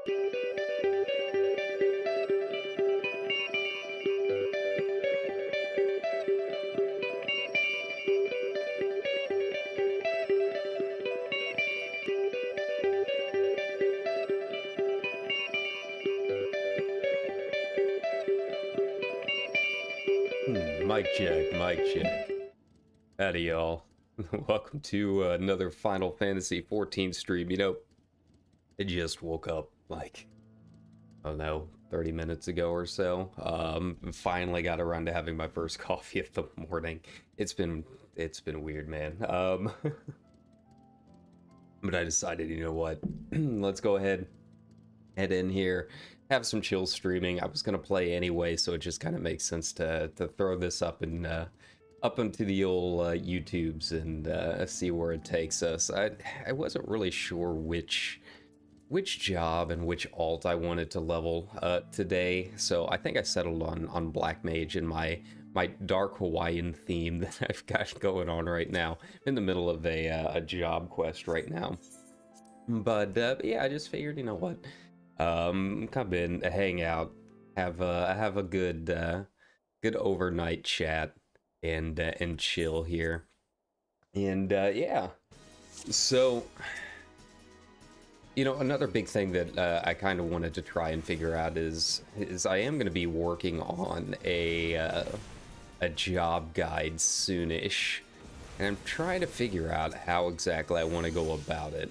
Mic check, mic check. Howdy, y'all. Welcome to another Final Fantasy XIV stream. You know, I just woke up, like, I don't know, 30 minutes ago or so. Finally got around to having my first coffee of the morning. It's been weird, man. But I decided, you know what? Let's go ahead, head in here, have some chill streaming. I was gonna play anyway, so it just kind of makes sense to throw this up and up into the old YouTubes and see where it takes us. I wasn't really sure which job and which alt I wanted to level today, so I think I settled on Black Mage and my dark Hawaiian theme that I've got going on right now. I'm in the middle of a job quest right now, but yeah, I just figured, you know what, come in, hang out, have a good good overnight chat and chill here, and yeah. So, you know, another big thing that I kind of wanted to try and figure out is I am going to be working on a job guide soonish, and I'm trying to figure out how exactly I want to go about it.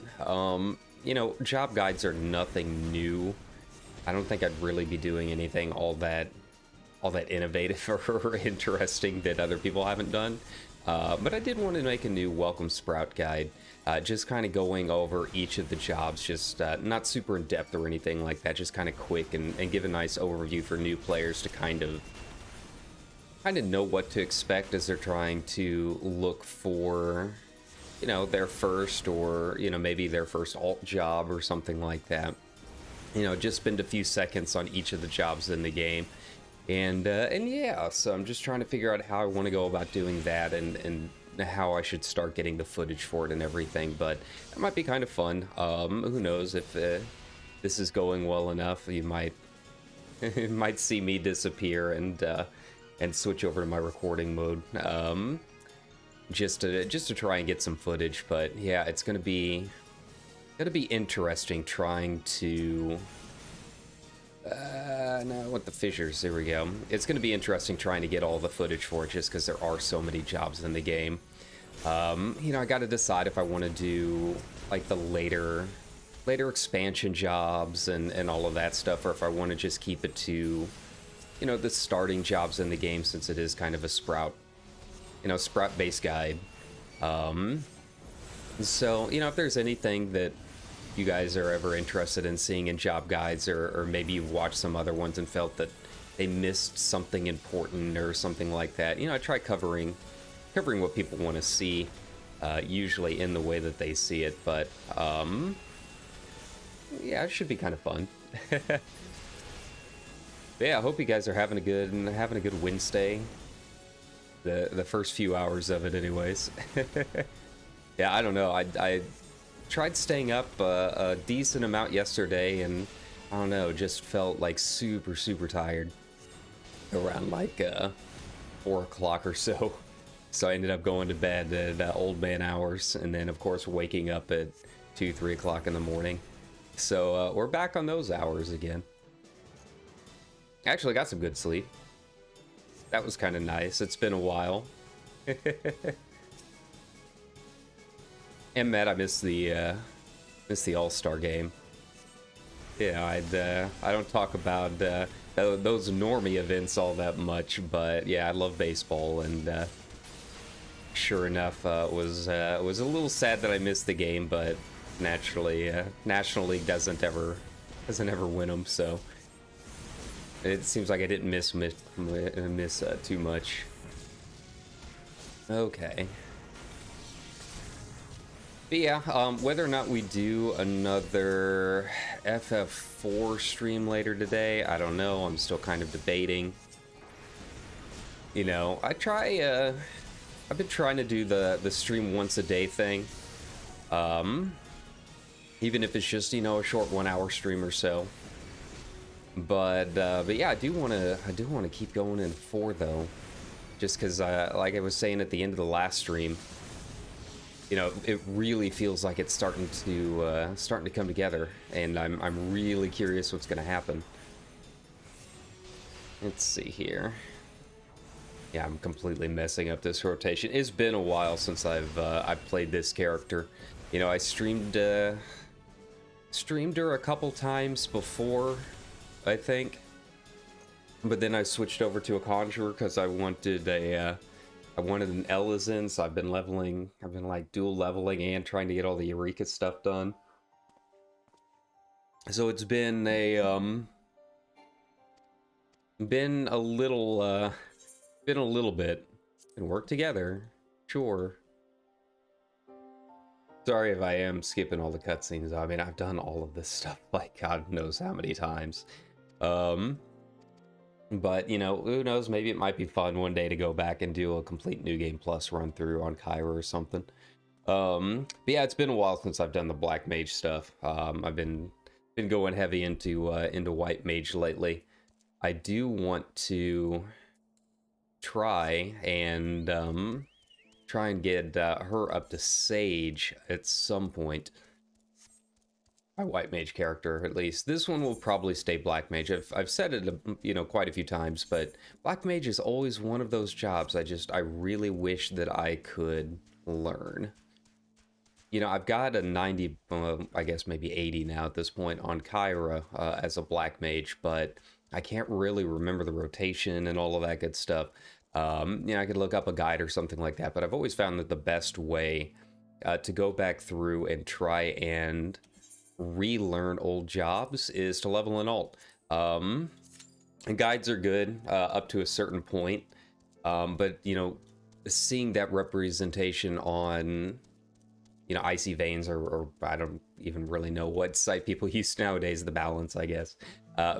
You know, job guides are nothing new. I don't think I'd really be doing anything all that innovative or interesting that other people haven't done. But I did want to make a new Welcome Sprout guide, just kind of going over each of the jobs, just not super in depth or anything like that, just kind of quick and give a nice overview for new players to kind of know what to expect as they're trying to look for, you know, their first, or, you know, maybe their first alt job or something like that. You know, just spend a few seconds on each of the jobs in the game. And yeah, so I'm just trying to figure out how I want to go about doing that, and how I should start getting the footage for it and everything. But it might be kind of fun. Who knows, if this is going well enough, you might see me disappear and switch over to my recording mode, just to try and get some footage. But yeah, it's gonna be interesting trying to. No, I want the fissures. There we go. It's going to be interesting trying to get all the footage for it, just because there are so many jobs in the game. You know, I got to decide if I want to do like the later expansion jobs and all of that stuff, or if I want to just keep it to, you know, the starting jobs in the game, since it is kind of a Sprout based guide. So, you know, if there's anything that you guys are ever interested in seeing in job guides, or maybe you've watched some other ones and felt that they missed something important or something like that, you know, I try covering what people want to see, usually in the way that they see it. But yeah, it should be kind of fun. Yeah, I hope you guys are having a good Wednesday. The first few hours of it, anyways. Yeah, I don't know. I tried staying up a decent amount yesterday, and I don't know, just felt like super tired around like 4 o'clock or so. So I ended up going to bed at old man hours, and then of course waking up at 2-3 o'clock in the morning. So we're back on those hours again. Actually got some good sleep. That was kind of nice. It's been a while. And Matt, I missed the All-Star game. Yeah, I don't talk about those normie events all that much, but yeah, I love baseball, and sure enough, was a little sad that I missed the game, but naturally, National League doesn't ever win them, so it seems like I didn't miss too much. Okay. But yeah, whether or not we do another FF4 stream later today, I don't know. I'm still kind of debating. You know, I've been trying to do the stream once a day thing. even if it's just, you know, a short 1 hour stream or so. But yeah, I do want to keep going in 4 though, just because like I was saying at the end of the last stream, you know, it really feels like it's starting to come together, and I'm really curious what's going to happen. Let's see here. Yeah, I'm completely messing up this rotation. It's been a while since I've played this character. You know, I streamed her a couple times before, I think, but then I switched over to a conjurer because I wanted an Ellison, so I've been like dual leveling and trying to get all the Eureka stuff done. So it's been a little bit. Can work together, sure. Sorry if I am skipping all the cutscenes. I mean, I've done all of this stuff like God knows how many times. But, you know, who knows, maybe it might be fun one day to go back and do a complete New Game Plus run through on Kyra or something. But yeah, it's been a while since I've done the Black Mage stuff. I've been going heavy into White Mage lately. I do want to try and get her up to Sage at some point. My White Mage character, at least. This one will probably stay Black Mage. I've said it, you know, quite a few times, but Black Mage is always one of those jobs I really wish that I could learn. You know, I've got a 90, I guess maybe 80 now at this point on Kyra as a Black Mage, but I can't really remember the rotation and all of that good stuff. You know, I could look up a guide or something like that, but I've always found that the best way to go back through and try and relearn old jobs is to level an alt. And guides are good up to a certain point, but, you know, seeing that representation on, you know, Icy Veins, or I don't even really know what site people use nowadays, the balance, I guess,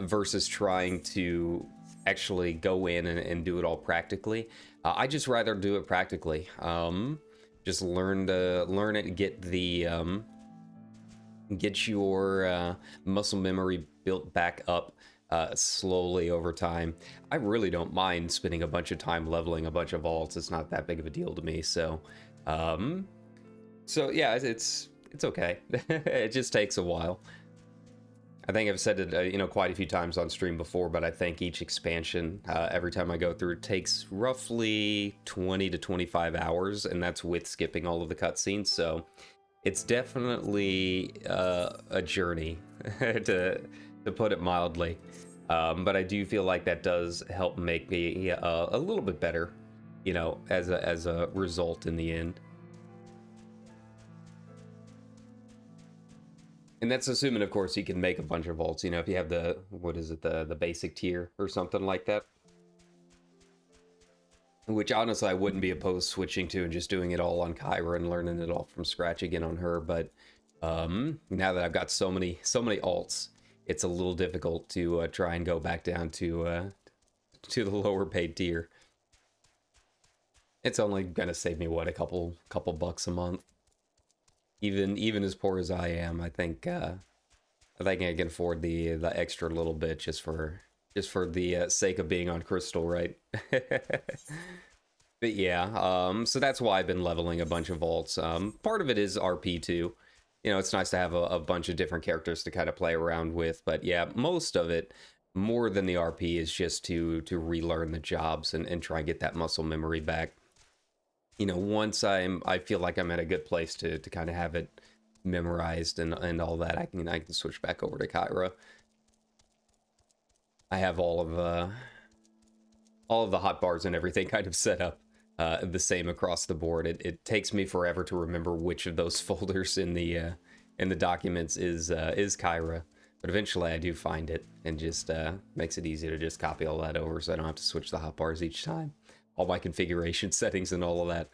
versus trying to actually go in and do it all practically. I just rather do it practically. Just learn it, get your muscle memory built back up slowly over time. I really don't mind spending a bunch of time leveling a bunch of alts. It's not that big of a deal to me. So yeah, it's okay. It just takes a while. I think I've said it, you know, quite a few times on stream before, but I think each expansion, every time I go through, takes roughly 20 to 25 hours, and that's with skipping all of the cutscenes. So it's definitely a journey, to put it mildly. But I do feel like that does help make me a little bit better, you know, as a result in the end. And that's assuming, of course, you can make a bunch of vaults. You know, if you have the, what is it, the basic tier or something like that. Which, honestly, I wouldn't be opposed switching to and just doing it all on Kyra and learning it all from scratch again on her. But now that I've got so many alts, it's a little difficult to try and go back down to the lower paid tier. It's only gonna save me, what, a couple bucks a month. Even as poor as I am, I think I can afford the extra little bit just for the sake of being on Crystal, right? But yeah, so that's why I've been leveling a bunch of vaults. Part of it is RP too. You know, it's nice to have a bunch of different characters to kind of play around with. But yeah, most of it, more than the RP, is just to relearn the jobs and try and get that muscle memory back. You know, once I feel like I'm at a good place to kind of have it memorized and all that, I can switch back over to Kyra. I have all of the hotbars and everything kind of set up the same across the board. It takes me forever to remember which of those folders in the documents is Kyra, but eventually I do find it, and just makes it easy to just copy all that over, so I don't have to switch the hotbars each time. All my configuration settings and all of that.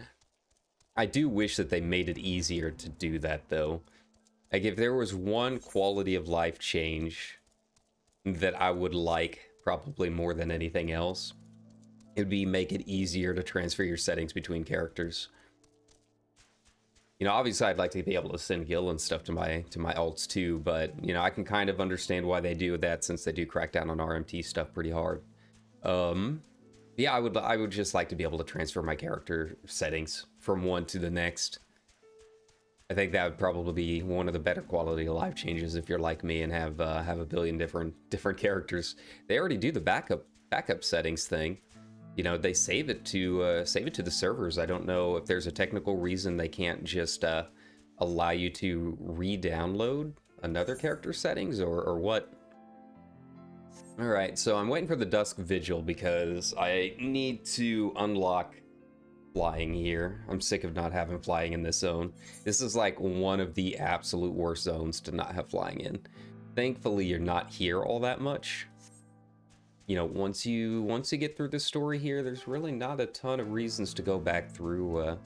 I do wish that they made it easier to do that, though. Like, if there was one quality of life change that I would like, probably more than anything else, it would be make it easier to transfer your settings between characters. You know, obviously I'd like to be able to send gil and stuff to my alts too, but you know, I can kind of understand why they do that since they do crack down on RMT stuff pretty hard. Yeah, I would just like to be able to transfer my character settings from one to the next. I think that would probably be one of the better quality of life changes if you're like me and have a billion different characters. They already do the backup settings thing. You know, they save it to the servers. I don't know if there's a technical reason they can't just allow you to re-download another character settings or what. All right, so I'm waiting for the Dusk Vigil because I need to unlock flying here. I'm sick of not having flying in this zone. This is like one of the absolute worst zones to not have flying in. Thankfully, you're not here all that much. You know, once you get through this story here, there's really not a ton of reasons to go back through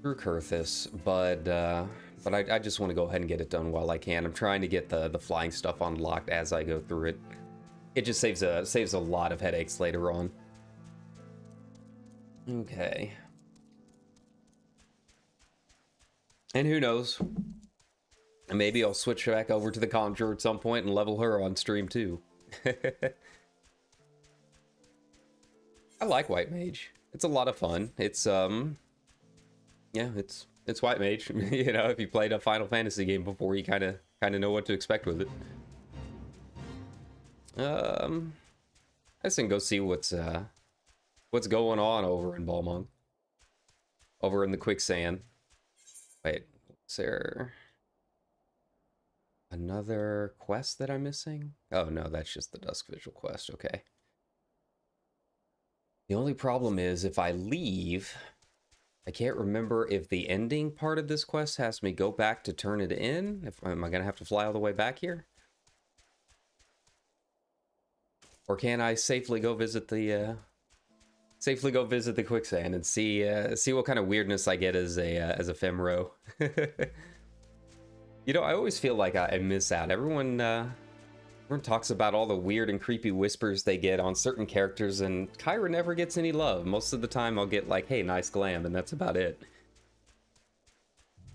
Kurthus, but I just want to go ahead and get it done while I can. I'm trying to get the flying stuff unlocked as I go through it. It just saves a lot of headaches later on. Okay. And who knows? Maybe I'll switch back over to the Conjurer at some point and level her on stream too. I like White Mage. It's a lot of fun. It's yeah, it's White Mage. You know, if you played a Final Fantasy game before, you kind of know what to expect with it. I just can go see what's going on over in Balmung. Over in the quicksand. Wait, is there another quest that I'm missing? Oh no, that's just the Dusk Vigil quest, okay. The only problem is if I leave, I can't remember if the ending part of this quest has me go back to turn it in. Am I gonna have to fly all the way back here? Or can I safely go visit the quicksand and see what kind of weirdness I get as a Femro? You know, I always feel like I miss out. Everyone talks about all the weird and creepy whispers they get on certain characters, and Kyra never gets any love. Most of the time I'll get like, hey, nice glam, and that's about it.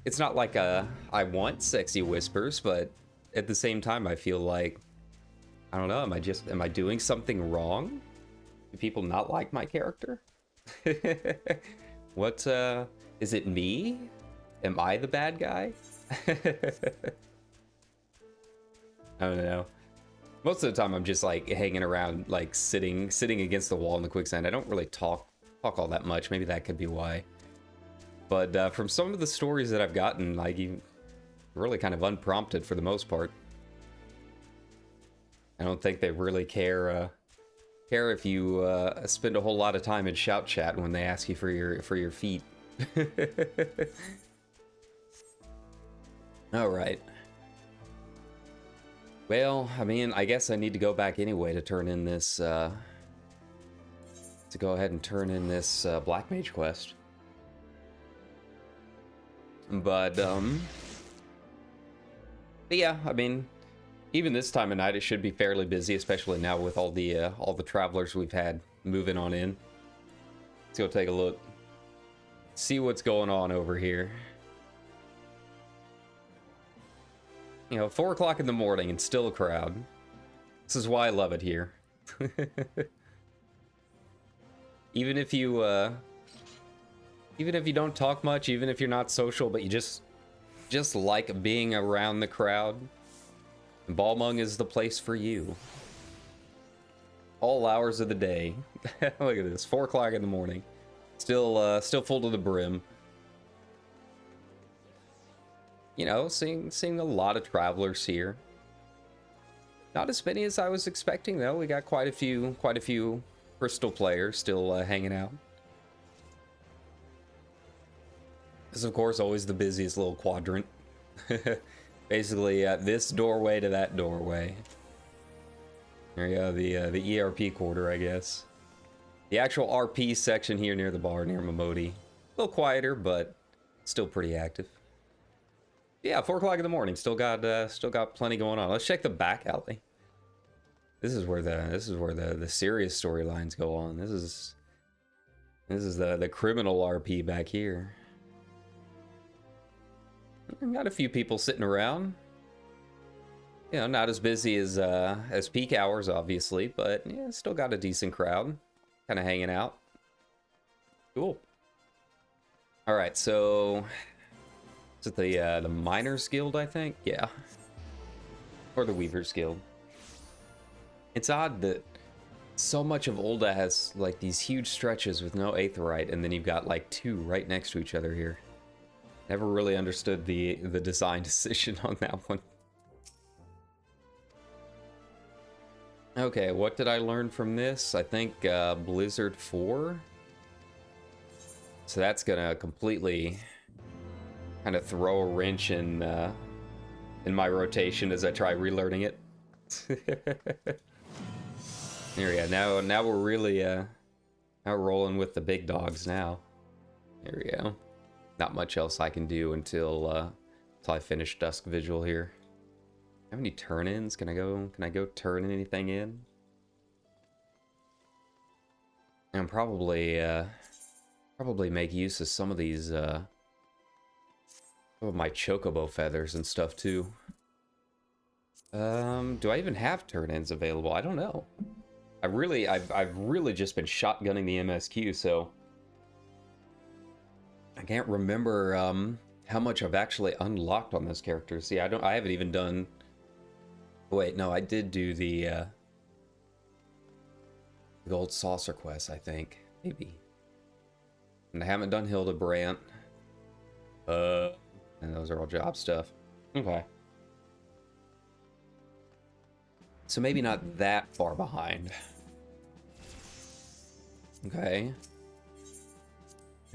It's not like I want sexy whispers, but at the same time I feel like, I don't know, am I doing something wrong? Do people not like my character? What, is it me? Am I the bad guy? I don't know. Most of the time I'm just like hanging around, like sitting against the wall in the quicksand. I don't really talk all that much. Maybe that could be why. But from some of the stories that I've gotten, like, really kind of unprompted for the most part. I don't think they really care if you spend a whole lot of time in shout chat when they ask you for your feet. All right. Well, I mean, I guess I need to go back anyway to turn in this to go ahead and turn in this Black Mage quest. But yeah, I mean, even this time of night it should be fairly busy, especially now with all the travelers we've had moving on in. Let's go take a look. See what's going on over here. You know, 4 o'clock in the morning and still a crowd. This is why I love it here. Even if you don't talk much, even if you're not social, but you just like being around the crowd, Balmung is the place for you. All hours of the day. Look at this, 4 o'clock in the morning. Still full to the brim. You know, seeing a lot of travelers here. Not as many as I was expecting, though. We got quite a few Crystal players still hanging out. This is, of course, always the busiest little quadrant. Basically, this doorway to that doorway. There you go, the ERP quarter, I guess. The actual RP section here near the bar, near Momodi. A little quieter, but still pretty active. Yeah, 4 o'clock in the morning. Still got plenty going on. Let's check the back alley. This is where the serious storylines go on. This is the criminal RP back here. got a few people sitting around. You know, not as busy as peak hours, obviously, but yeah, still got a decent crowd, kind of hanging out. Cool. All right, so is it the Miners Guild, I think? Yeah, or the Weavers Guild. It's odd that so much of Ulda has like these huge stretches with no aetheryte, and then you've got like two right next to each other here. Never really understood the design decision on that one. Okay, what did I learn from this? I think Blizzard 4. So that's gonna completely kind of throw a wrench in my rotation as I try relearning it. There we go. Now we're really now rolling with the big dogs now. There we go. Not much else I can do until I finish Dusk Vigil here. Have any turn-ins? Can I go turn anything in? And probably make use of some of these some of my chocobo feathers and stuff too. Do I even have turn-ins available? I don't know. I've really just been shotgunning the MSQ, so I can't remember how much I've actually unlocked on those characters. See, I haven't even done. Wait, no, I did do the Gold Saucer quest, I think. Maybe. And I haven't done Hildebrandt. And those are all job stuff. Okay. So maybe not that far behind. Okay.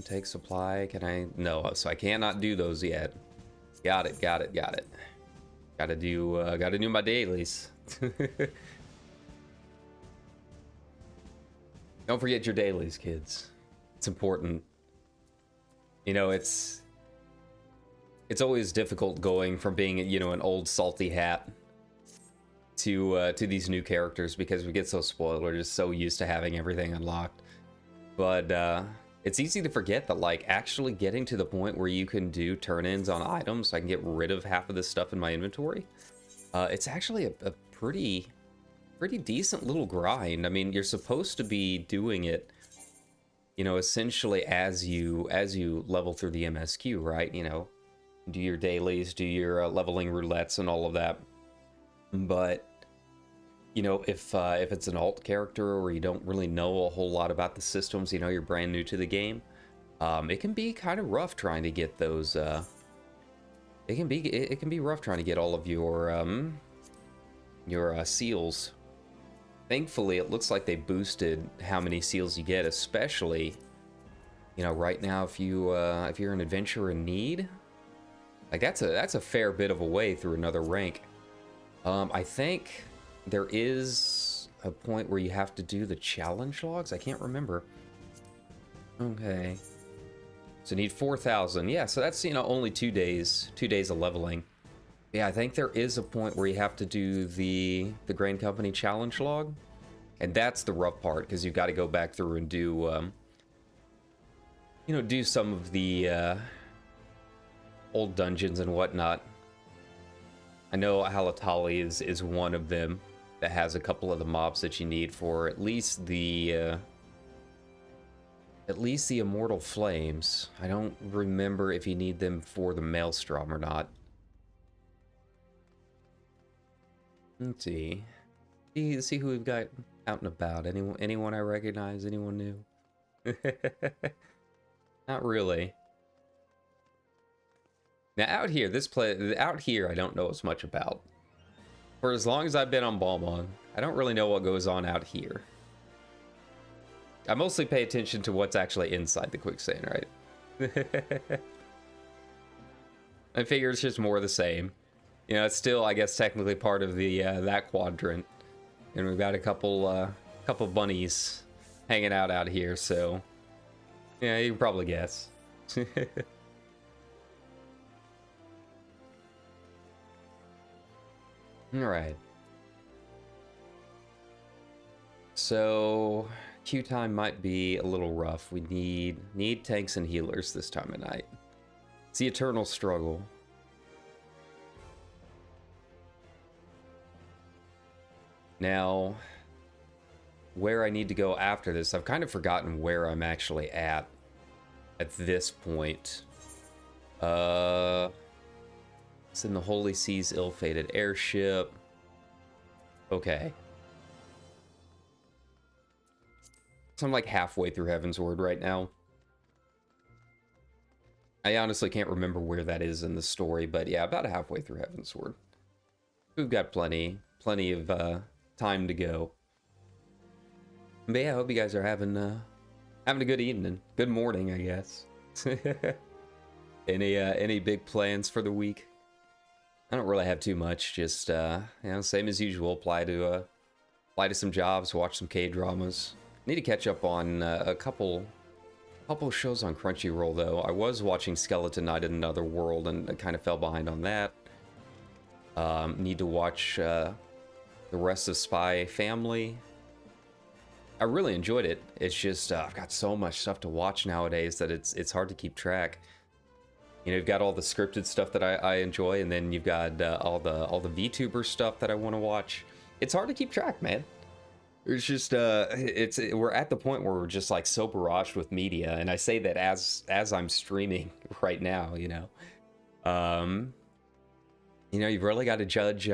Take supply. Can I? No, so I cannot do those yet. Got it. Gotta do my dailies. Don't forget your dailies, kids. It's important. You know, it's always difficult going from being, you know, an old salty hat to these new characters because we get so spoiled. We're just so used to having everything unlocked. But it's easy to forget that, like, actually getting to the point where you can do turn-ins on items, so I can get rid of half of this stuff in my inventory. It's actually a pretty decent little grind. I mean, you're supposed to be doing it, you know, essentially as you level through the MSQ, right? You know, do your dailies, do your leveling roulettes and all of that. But you know, if it's an alt character or you don't really know a whole lot about the systems, you know, you're brand new to the game, it can be kind of rough trying to get those. It can be rough trying to get all of your seals. Thankfully, it looks like they boosted how many seals you get, especially, you know, right now if you're an adventurer in need, like that's a fair bit of a way through another rank. I think there is a point where you have to do the challenge logs. I can't remember. Okay. So need 4,000. Yeah, so that's, you know, only 2 days of leveling. Yeah, I think there is a point where you have to do the Grain Company challenge log. And that's the rough part, because you've got to go back through and do, you know, do some of the old dungeons and whatnot. I know Halatali is one of them that has a couple of the mobs that you need for at least the Immortal Flames. I don't remember if you need them for the Maelstrom or not. Let's see. See who we've got out and about. Anyone I recognize? Anyone new? Not really. Now out here, I don't know as much about. For as long as I've been on Balmon, I don't really know what goes on out here. I mostly pay attention to what's actually inside the quicksand, right? I figure it's just more of the same. You know, it's still, I guess, technically part of the that quadrant, and we've got a couple bunnies hanging out here. So, yeah, you can probably guess. All right. So queue time might be a little rough. We need tanks and healers this time of night. It's the eternal struggle. Now, where I need to go after this, I've kind of forgotten where I'm actually at this point. It's in the Holy Sea's ill-fated airship. Okay. So I'm like halfway through Heaven's Word right now. I honestly can't remember where that is in the story, but yeah, about halfway through Heaven's Word. We've got plenty of time to go. But yeah, I hope you guys are having a good evening, good morning, I guess. Any big plans for the week? I don't really have too much. Just you know, same as usual. Apply to some jobs, watch some K-dramas. Need to catch up on a couple shows on Crunchyroll though. I was watching Skeleton Knight in Another World and I kind of fell behind on that. Need to watch the rest of Spy Family. I really enjoyed it. It's just I've got so much stuff to watch nowadays that it's hard to keep track. You know, you've got all the scripted stuff that I enjoy, and then you've got all the VTuber stuff that I want to watch. It's hard to keep track, man. It's just we're at the point where we're just like so barraged with media, and I say that as I'm streaming right now. You know, you've really got to judge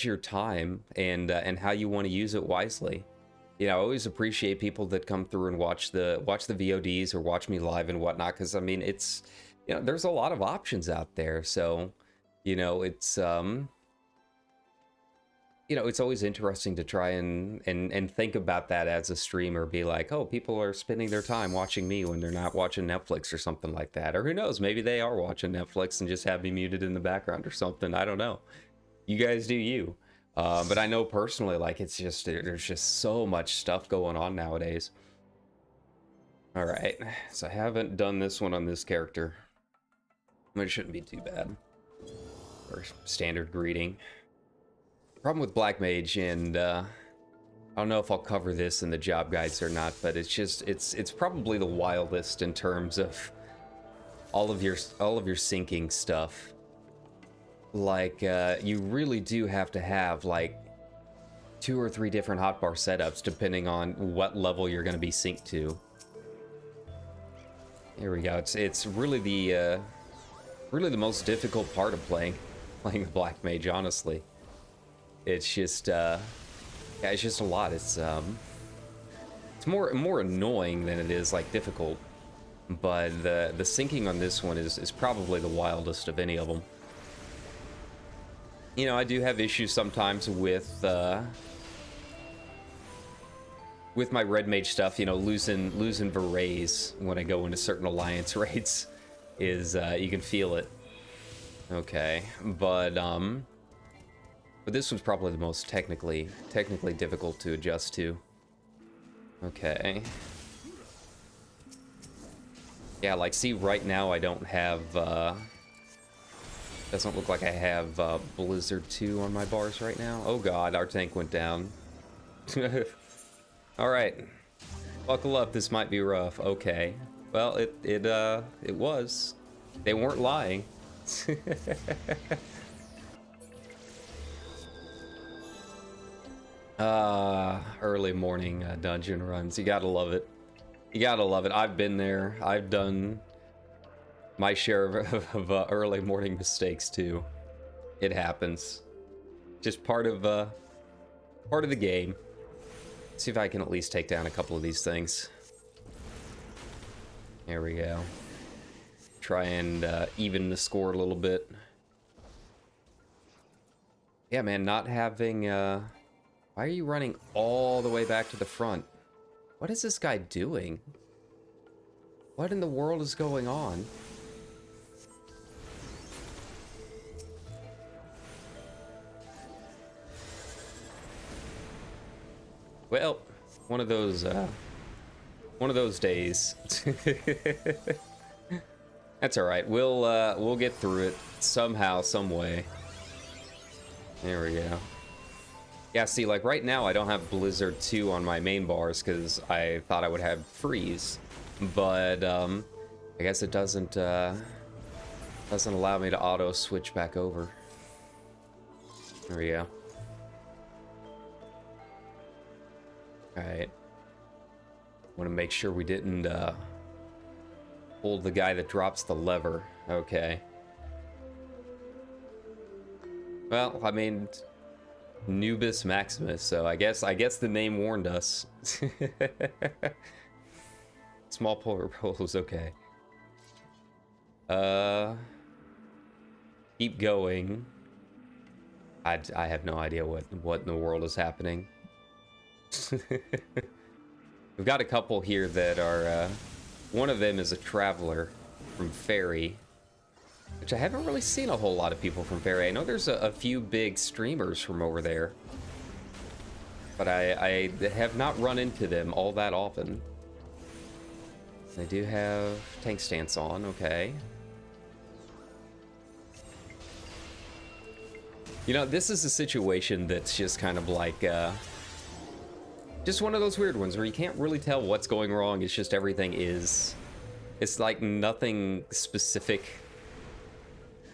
your time and how you want to use it wisely. You know, I always appreciate people that come through and watch the VODs or watch me live and whatnot, because I mean, it's, you know, there's a lot of options out there. So, you know, it's it's always interesting to try and think about that as a streamer. Be like, oh, people are spending their time watching me when they're not watching Netflix or something like that. Or who knows, maybe they are watching Netflix and just have me muted in the background or something. I don't know. You guys do you. But I know personally, like, it's just, there's just so much stuff going on nowadays. All right, so I haven't done this one on this character, but it shouldn't be too bad. Or standard greeting. Problem with Black Mage, and I don't know if I'll cover this in the job guides or not, but it's just, it's probably the wildest in terms of all of your syncing stuff. Like, you really do have to have like 2 or 3 different hotbar setups depending on what level you're going to be synced to. Here we go. It's really the most difficult part of playing the Black Mage, honestly. It's just yeah, it's just a lot. It's more annoying than it is like difficult. But the syncing on this one is probably the wildest of any of them. You know, I do have issues sometimes with my red mage stuff. You know, losing Verays when I go into certain alliance raids is you can feel it. Okay, but this was probably the most technically difficult to adjust to. Okay. Yeah, like, see, right now I don't have doesn't look like I have Blizzard 2 on my bars right now. Oh god, our tank went down. Alright. Buckle up, this might be rough. Okay. Well, it was. They weren't lying. Early morning dungeon runs. You gotta love it. You gotta love it. I've been there. I've done my share of early morning mistakes too. It happens. Just part of the game. Let's see if I can at least take down a couple of these things. There we go. Try and even the score a little bit. Yeah, man, not having why are you running all the way back to the front? What is this guy doing? What in the world is going on? Well, one of those days. That's all right. We'll get through it somehow, some way. There we go. Yeah, see, like right now I don't have Blizzard 2 on my main bars because I thought I would have Freeze, but I guess it doesn't allow me to auto switch back over. There we go. Alright. Want to make sure we didn't pull the guy that drops the lever. Okay. Well, I mean, Nubis Maximus, so I guess the name warned us. Small polar poles, okay. Keep going. I have no idea what in the world is happening. We've got a couple here that are, one of them is a traveler from Ferry, which I haven't really seen a whole lot of people from Ferry. I know there's a few big streamers from over there, but I have not run into them all that often. They do have tank stance on, okay. You know, this is a situation that's just kind of like, just one of those weird ones where you can't really tell what's going wrong. It's just everything is, it's like nothing specific.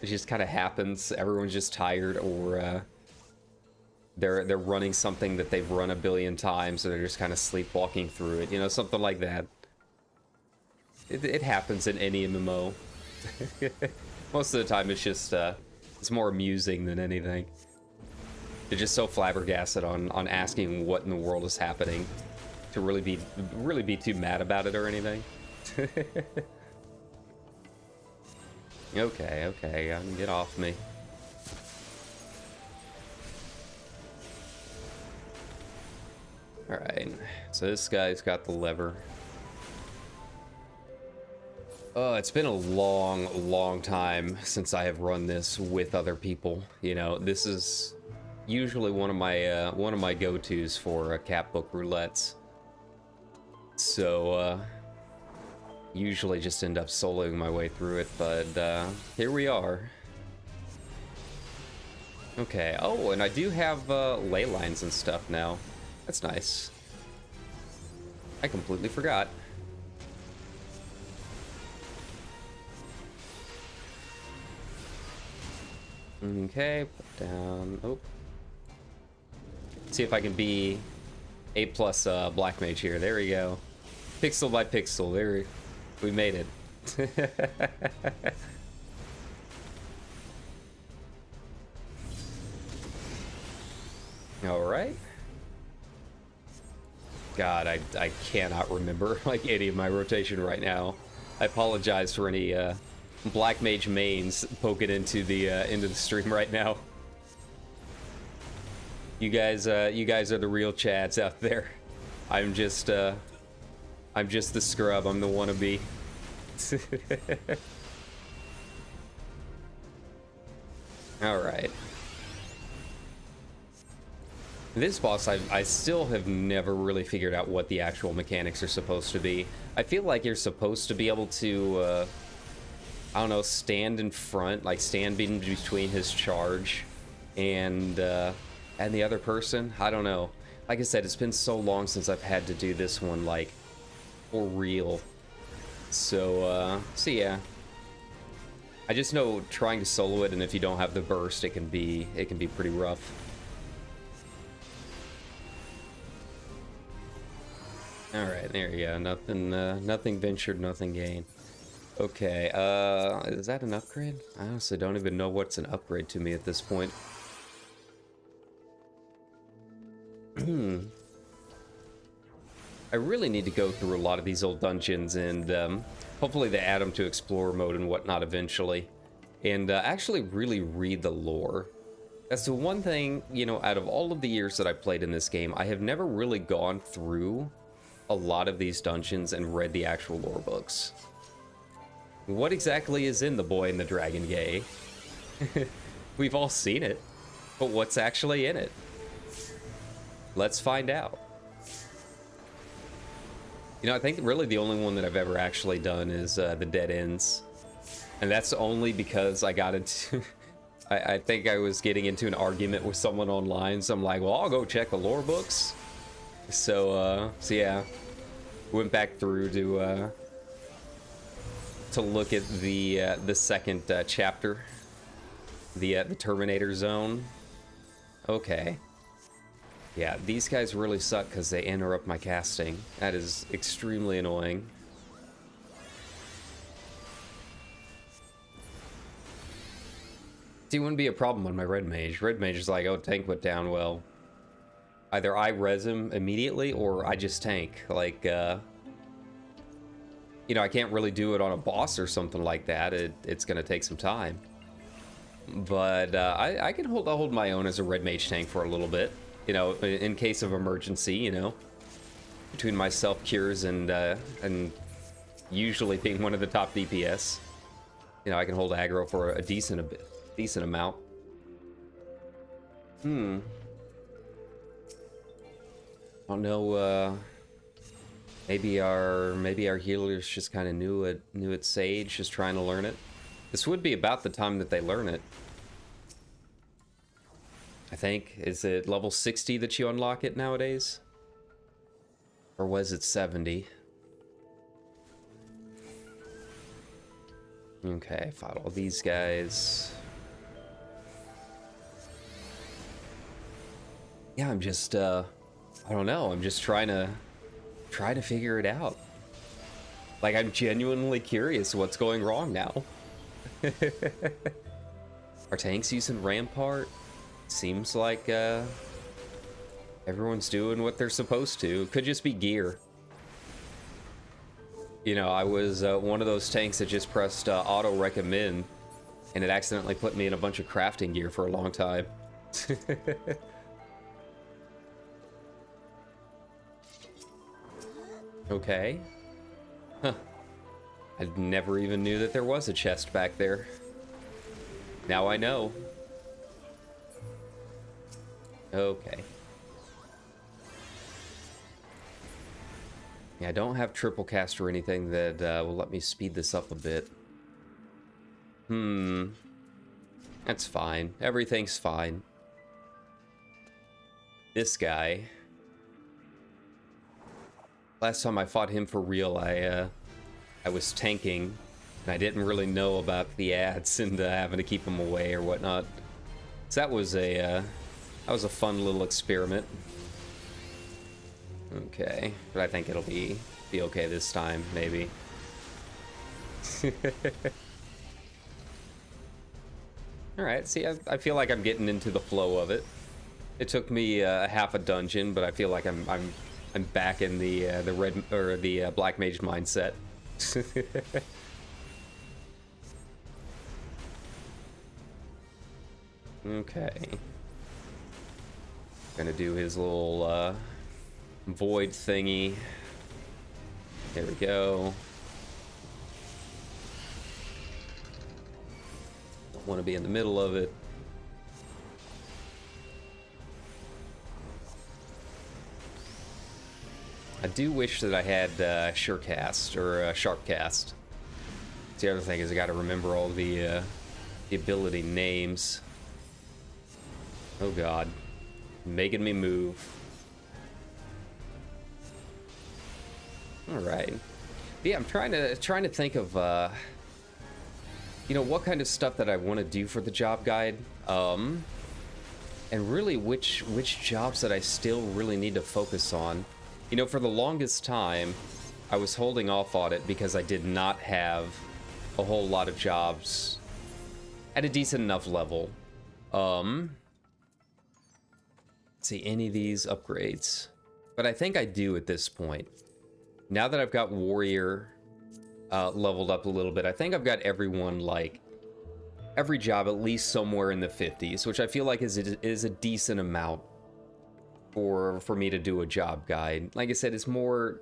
It just kind of happens. Everyone's just tired, or they're running something that they've run a billion times, so they're just kind of sleepwalking through it. You know, something like that. It happens in any MMO. Most of the time, it's just it's more amusing than anything. They're just so flabbergasted on asking what in the world is happening to really be too mad about it or anything. Okay, get off me. Alright, so this guy's got the lever. Oh, it's been a long time since I have run this with other people. You know, this is usually one of my go-tos for cap book roulettes. So usually just end up soloing my way through it, but here we are. Okay. Oh, and I do have ley lines and stuff now. That's nice. I completely forgot. Okay, put down. Oh. See if I can be A+ Black Mage here. There we go. Pixel by pixel. There we made it. All right. God, I cannot remember like any of my rotation right now. I apologize for any Black Mage mains poking into the stream right now. You guys are the real chads out there. I'm just the scrub. I'm the wannabe. All right. This boss, I still have never really figured out what the actual mechanics are supposed to be. I feel like you're supposed to be able to, I don't know, stand in front, like stand in between his charge and the other person. I don't know. Like I said, it's been so long since I've had to do this one, like, for real. So yeah. I just know trying to solo it, and if you don't have the burst, it can be pretty rough. Alright, there you go. Nothing ventured, nothing gained. Okay, is that an upgrade? I honestly don't even know what's an upgrade to me at this point. I really need to go through a lot of these old dungeons, and hopefully they add them to Explorer mode and whatnot eventually. And actually really read the lore. That's the one thing, you know, out of all of the years that I played in this game, I have never really gone through a lot of these dungeons and read the actual lore books. What exactly is in The Boy and the Dragon Gay? We've all seen it, but what's actually in it? Let's find out. You know, I think really the only one that I've ever actually done is the Dead Ends. And that's only because I got into... I think I was getting into an argument with someone online, so I'm like, well, I'll go check the lore books. So yeah, went back through to look at the second chapter, the Terminator Zone. Okay. Yeah, these guys really suck because they interrupt my casting. That is extremely annoying. See, it wouldn't be a problem on my red mage. Red mage is like, oh, tank went down. Well, either I res him immediately or I just tank. Like, you know, I can't really do it on a boss or something like that. It's going to take some time. But I can hold my own as a red mage tank for a little bit. You know, in case of emergency, you know. Between my self-cures and usually being one of the top DPS. You know, I can hold aggro for a decent amount. I don't know, maybe our healers just kind of knew it Sage, just trying to learn it. This would be about the time that they learn it. I think. Is it level 60 that you unlock it nowadays? Or was it 70? Okay, fought all these guys. Yeah, I'm just, I don't know. I'm just trying to figure it out. Like, I'm genuinely curious what's going wrong now. Are tanks using Rampart? Seems like everyone's doing what they're supposed to. Could just be gear. You know, I was one of those tanks that just pressed auto recommend, and it accidentally put me in a bunch of crafting gear for a long time. Okay. Huh. I never even knew that there was a chest back there. Now I know. Okay. Yeah, I don't have triple cast or anything that will let me speed this up a bit. That's fine. Everything's fine. This guy. Last time I fought him for real, I was tanking, and I didn't really know about the ads and having to keep them away or whatnot. So that was a fun little experiment. Okay, but I think it'll be okay this time, maybe. All right, see, I feel like I'm getting into the flow of it. It took me half a dungeon, but I feel like I'm back in the red or the black mage mindset. Okay. Gonna do his little void thingy. There we go. Don't want to be in the middle of it. I do wish that I had Surecast or Sharpcast. The other thing is I got to remember all the ability names. Oh God, making me move. All right. Yeah, I'm trying to think of you know, what kind of stuff that I want to do for the job guide. And really which jobs that I still really need to focus on. You know, for the longest time, I was holding off on it because I did not have a whole lot of jobs at a decent enough level. Let's see, any of these upgrades. But I think I do at this point. Now that I've got Warrior leveled up a little bit, I think I've got everyone, like, every job at least somewhere in the 50s, which I feel like is a decent amount for me to do a job guide. Like I said, it's more,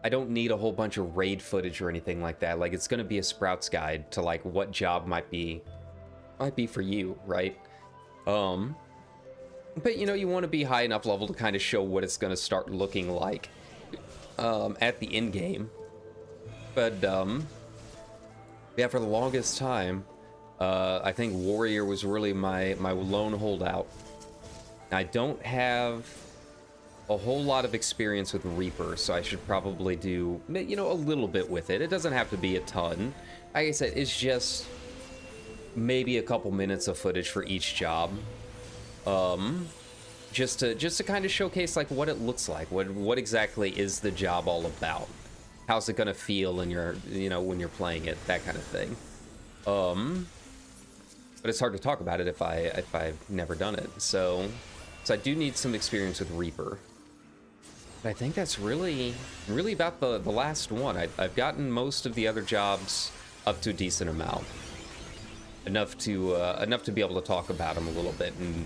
I don't need a whole bunch of raid footage or anything like that. Like, it's gonna be a Sprouts guide to like what job might be for you, right? But you know, you want to be high enough level to kind of show what it's gonna start looking like at the end game. But yeah, for the longest time, I think Warrior was really my lone holdout. I don't have a whole lot of experience with Reaper, so I should probably do, you know, a little bit with it. It doesn't have to be a ton. Like I said, it's just maybe a couple minutes of footage for each job. just to kind of showcase like what it looks like, what exactly is the job all about, how's it gonna feel in your, you know, when you're playing it, that kind of thing. But it's hard to talk about it if I've never done it. So I do need some experience with Reaper. But I think that's really about the last one. I've gotten most of the other jobs up to a decent amount, enough to be able to talk about them a little bit and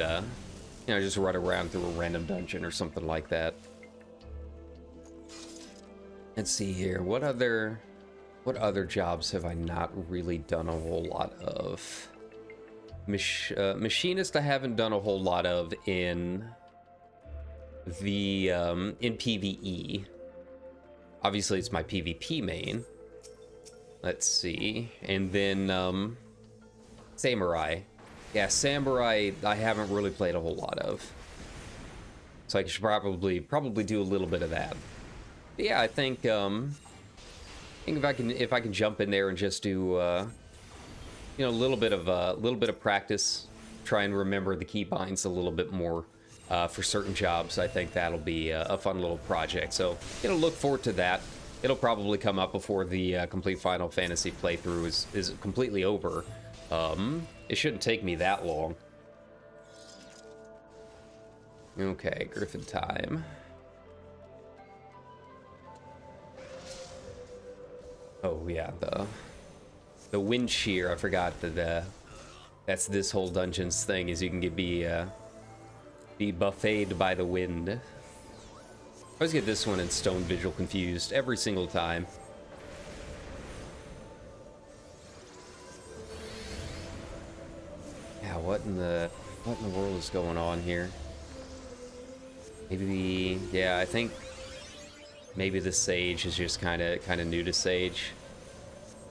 you know, just run around through a random dungeon or something like that. Let's see here. What other jobs have I not really done a whole lot of? Machinist I haven't done a whole lot of in the in PvE. Obviously it's my PvP main. Let's see. And then Samurai. Yeah, Samurai I haven't really played a whole lot of. So I should probably do a little bit of that. But yeah, I think if I can jump in there and just do you know, a little bit of practice, try and remember the keybinds a little bit more for certain jobs, I think that'll be a fun little project. So, you know, look forward to that. It'll probably come up before the complete Final Fantasy playthrough is completely over. It shouldn't take me that long. Okay, Griffin time. Oh yeah, the wind shear. I forgot that that's this whole dungeon's thing, is you can be buffeted by the wind. I always get this one and Stone Vigil confused every single time. Yeah, what in the world is going on here? Maybe, yeah, I think maybe the Sage is just kind of new to Sage.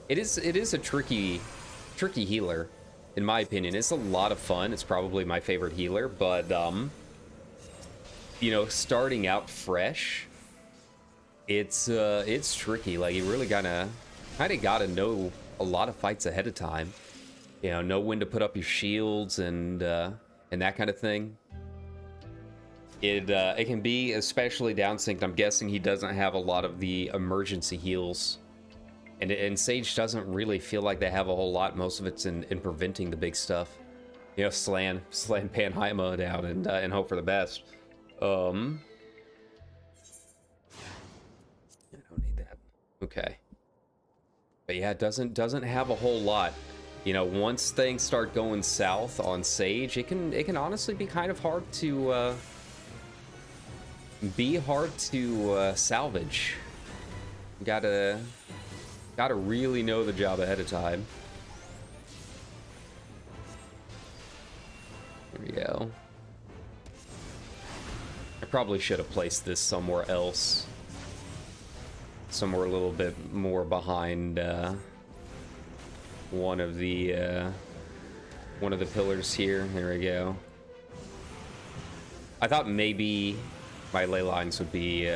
It is a tricky healer, in my opinion. It's a lot of fun. It's probably my favorite healer, but you know, starting out fresh, it's tricky. Like, you really gotta know a lot of fights ahead of time. You know when to put up your shields and that kind of thing. It can be especially downsynced. I'm guessing he doesn't have a lot of the emergency heals. And Sage doesn't really feel like they have a whole lot. Most of it's in preventing the big stuff. You know, slam Panheima down and hope for the best. I don't need that. Okay. But yeah, it doesn't have a whole lot. You know, once things start going south on Sage, it can honestly be kind of hard to salvage. Gotta really know the job ahead of time. There we go. I probably should have placed this somewhere else. Somewhere a little bit more behind one of the pillars here. There we go. I thought maybe my ley lines would be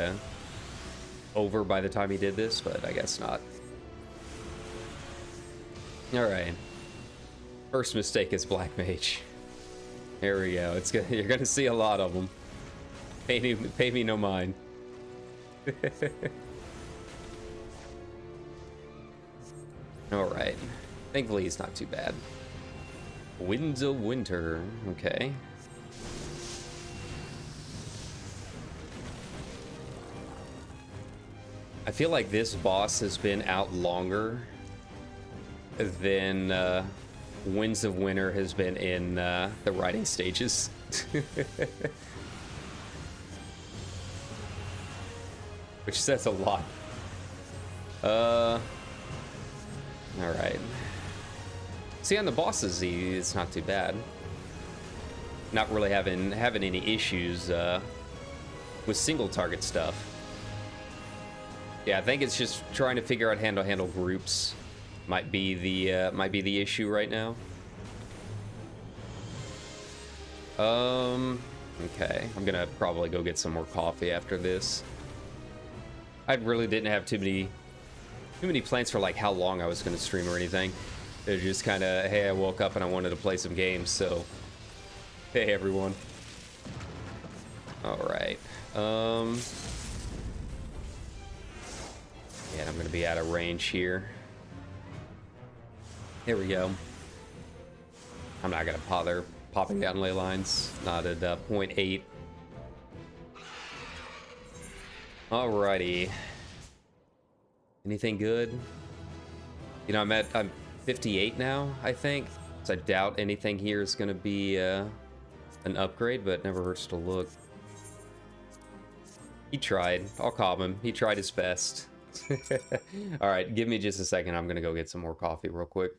over by the time he did this, but I guess not. Alright. First mistake is Black Mage. There we go. You're gonna see a lot of them. Pay me no mind. Alright. Thankfully he's not too bad. Winds of Winter. Okay. I feel like this boss has been out longer than Winds of Winter has been in the writing stages. Which says a lot. Alright. See, on the bosses, it's not too bad. Not really having any issues with single target stuff. Yeah, I think it's just trying to figure out how to handle groups. Might be the issue right now. Okay. I'm gonna probably go get some more coffee after this. I really didn't have too many plans for like how long I was gonna stream or anything. It was just kind of, hey, I woke up and I wanted to play some games, so hey everyone. All right. Yeah, I'm gonna be out of range here. Here we go. I'm not gonna bother popping down ley lines. Not at .8. Alrighty. Anything good? You know, I'm 58 now, I think. So I doubt anything here is gonna be an upgrade, but it never hurts to look. He tried. I'll call him. He tried his best. All right, give me just a second. I'm gonna go get some more coffee real quick.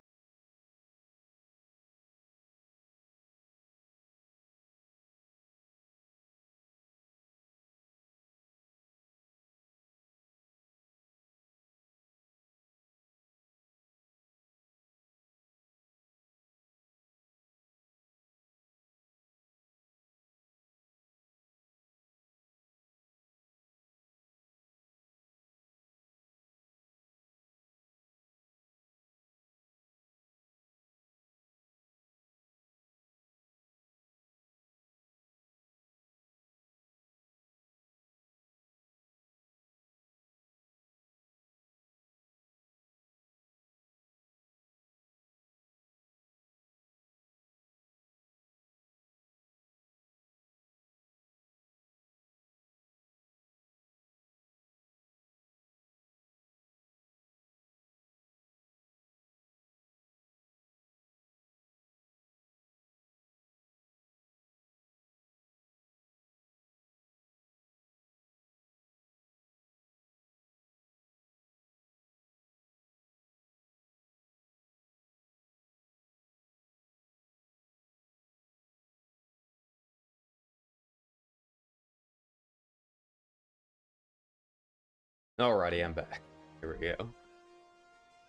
Alrighty, I'm back. Here we go.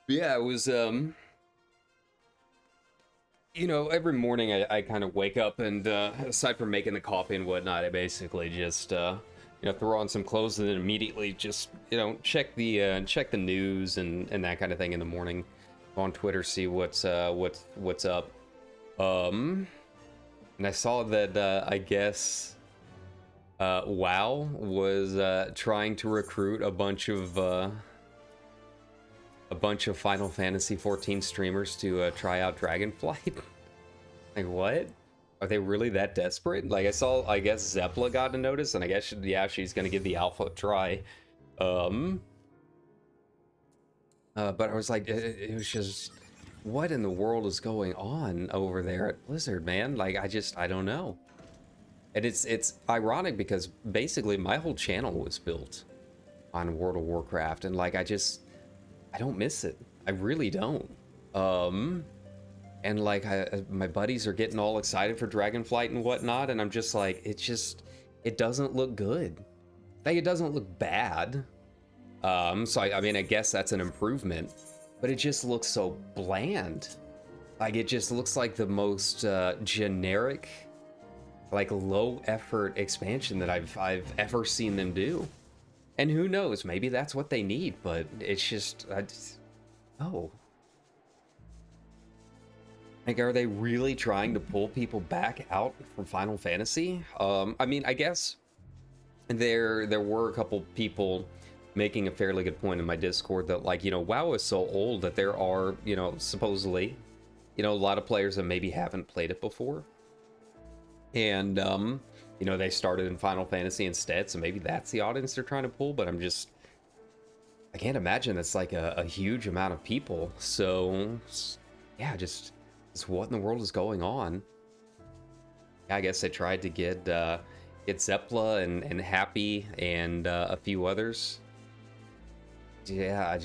Yeah, it was you know, every morning I kind of wake up and aside from making the coffee and whatnot, I basically just you know, throw on some clothes and then immediately just, you know, check the news and that kind of thing in the morning. Go on Twitter, see what's up. And I saw that I guess WoW was trying to recruit a bunch of Final Fantasy 14 streamers to try out Dragonflight. Like, what? Are they really that desperate? Like, I guess Zepla got a notice, and I guess, yeah, she's gonna give the alpha a try. But I was like, it was just, what in the world is going on over there at Blizzard, man? Like, I don't know. And it's ironic because basically my whole channel was built on World of Warcraft, and like, I don't miss it. I really don't. And like, my buddies are getting all excited for Dragonflight and whatnot, and I'm just like, it doesn't look good. Like, it doesn't look bad. So I mean, I guess that's an improvement, but it just looks so bland. Like, it just looks like the most generic, like, low effort expansion that I've ever seen them do. And who knows, maybe that's what they need, but it's just, oh. Like, are they really trying to pull people back out from Final Fantasy? I mean, I guess there were a couple people making a fairly good point in my Discord that, like, you know, WoW is so old that there are, you know, supposedly, you know, a lot of players that maybe haven't played it before. And, you know, they started in Final Fantasy instead, so maybe that's the audience they're trying to pull, but I can't imagine that's like a huge amount of people. So, yeah, just what in the world is going on? I guess they tried to get Zepla and Happy and a few others. Yeah,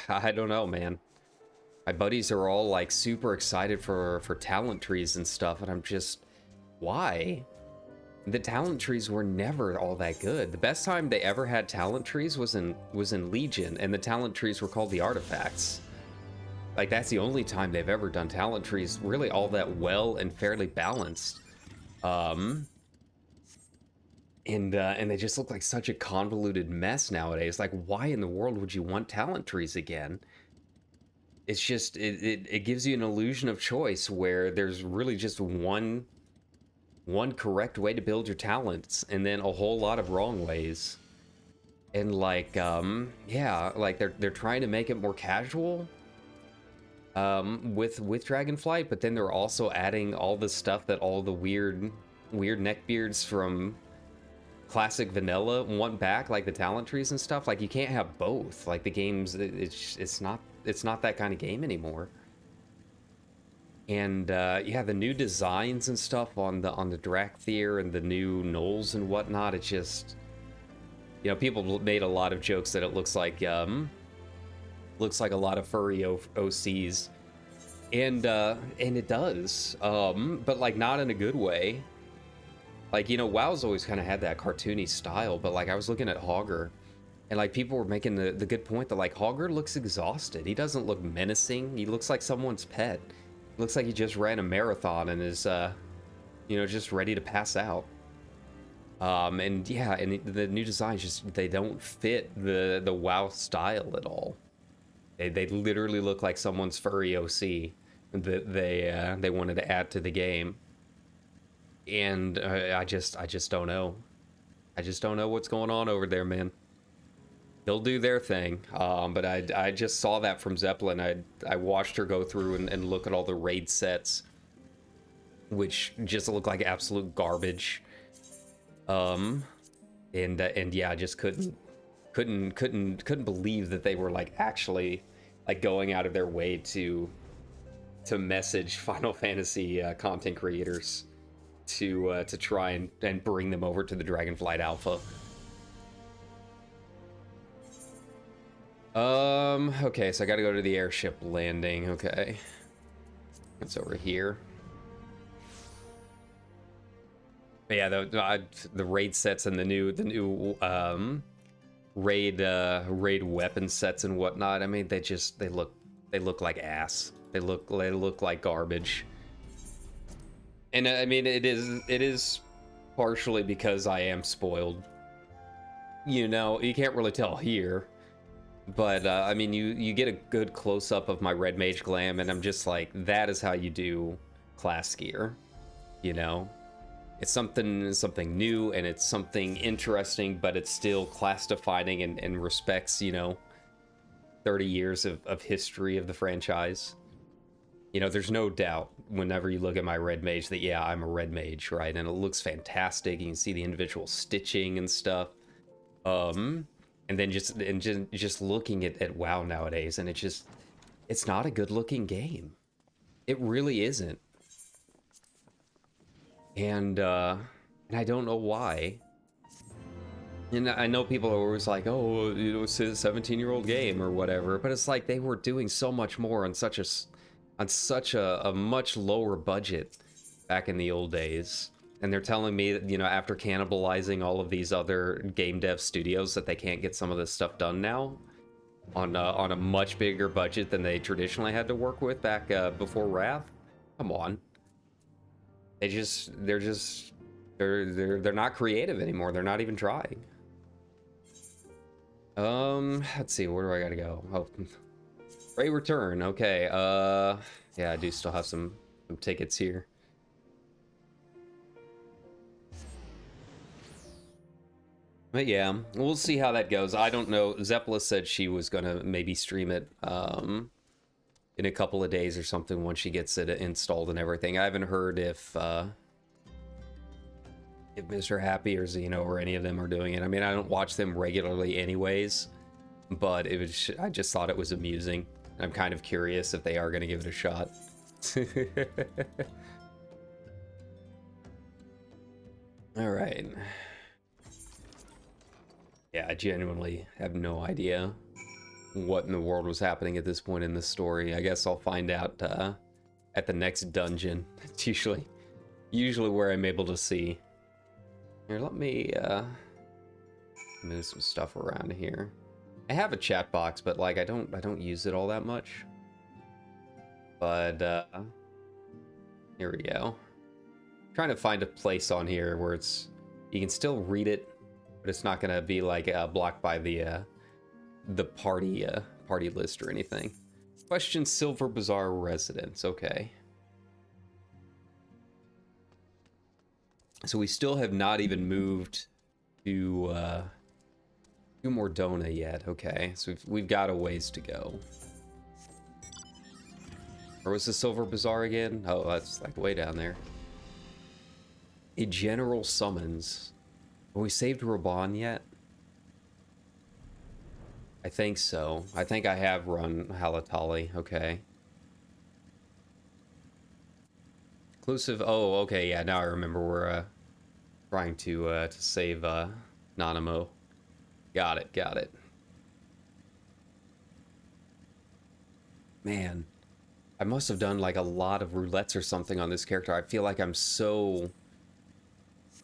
I don't know, man. My buddies are all like super excited for talent trees and stuff, and I'm just, why? The talent trees were never all that good. The best time they ever had talent trees was in Legion, and the talent trees were called the artifacts. Like, that's the only time they've ever done talent trees really all that well and fairly balanced. And they just look like such a convoluted mess nowadays. Like, why in the world would you want talent trees again? It's just, it gives you an illusion of choice where there's really just one one correct way to build your talents and then a whole lot of wrong ways. And like, yeah, like they're trying to make it more casual with Dragonflight, but then they're also adding all the stuff that all the weird neckbeards from classic vanilla want back, like the talent trees and stuff. Like, you can't have both. Like, the game's it's not that kind of game anymore. And yeah, the new designs and stuff on the Drakthir and the new gnolls and whatnot, it's just, you know, people made a lot of jokes that it looks like a lot of furry OCs, and it does, but like not in a good way. Like, you know, WoW's always kind of had that cartoony style, but like I was looking at Hogger, and like people were making the good point that like Hogger looks exhausted. He doesn't look menacing. He looks like someone's pet. He looks like he just ran a marathon and is, you know, just ready to pass out. And yeah, and the new designs just, they don't fit the WoW style at all. They literally look like someone's furry OC that they wanted to add to the game. And I just don't know. I just don't know what's going on over there, man. They'll do their thing. But I just saw that from Zeppelin. I watched her go through and look at all the raid sets, which just look like absolute garbage. And yeah, I just couldn't believe that they were like actually like going out of their way to message Final Fantasy content creators to try and bring them over to the Dragonflight Alpha. Okay, so I gotta go to the airship landing. Okay, it's over here. But yeah, the raid sets and the new raid weapon sets and whatnot. I mean, they look like ass. They look like garbage. And I mean, it is partially because I am spoiled. You know, you can't really tell here, but I mean, you get a good close up of my red mage glam, and I'm just like, that is how you do class gear. You know, it's something new and it's something interesting, but it's still class defining and respects, you know, 30 years of history of the franchise. You know, there's no doubt whenever you look at my red mage that, yeah, I'm a red mage, right? And it looks fantastic. You can see the individual stitching and stuff. And then just looking at WoW nowadays, and it's not a good looking game. It really isn't. And I don't know why. And I know people are always like, oh, you know, it's a 17-year-old game or whatever, but it's like they were doing so much more on such a much lower budget back in the old days. And they're telling me that, you know, after cannibalizing all of these other game dev studios, that they can't get some of this stuff done now on a much bigger budget than they traditionally had to work with back before Wrath. Come on. They're not creative anymore. They're not even trying. Let's see, where do I gotta go? Oh, Ray Return. Okay. Yeah, I do still have some tickets here. But yeah, we'll see how that goes. I don't know. Zeppela said she was gonna maybe stream it in a couple of days or something once she gets it installed and everything. I haven't heard if Mr. Happy or Xeno or any of them are doing it. I mean, I don't watch them regularly anyways, but I just thought it was amusing. I'm kind of curious if they are going to give it a shot. All right. Yeah, I genuinely have no idea what in the world was happening at this point in the story. I guess I'll find out at the next dungeon. It's usually where I'm able to see. Here, let me move some stuff around here. I have a chat box, but like I don't use it all that much. But here we go. I'm trying to find a place on here where you can still read it, but it's not gonna be like blocked by the party list or anything. Question: Silver Bazaar residence. Okay. So we still have not even moved to Mordona yet. Okay, so we've got a ways to go. Where was the Silver Bazaar again? Oh, that's like way down there. A general summons. Have we saved Raban yet? I think so. I think I have run Halatali. Okay. Inclusive. Oh, okay. Yeah, now I remember we're trying to save Nanamo. Got it. Got it. Man, I must have done like a lot of roulettes or something on this character. I feel like I'm so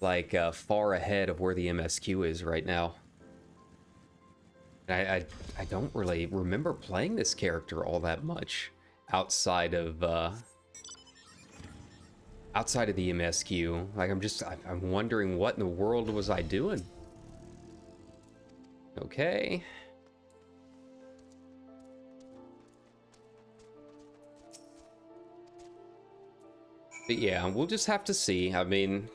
like far ahead of where the MSQ is right now. I don't really remember playing this character all that much outside of the MSQ. Like I'm wondering what in the world was I doing? Okay. But yeah, we'll just have to see. I mean,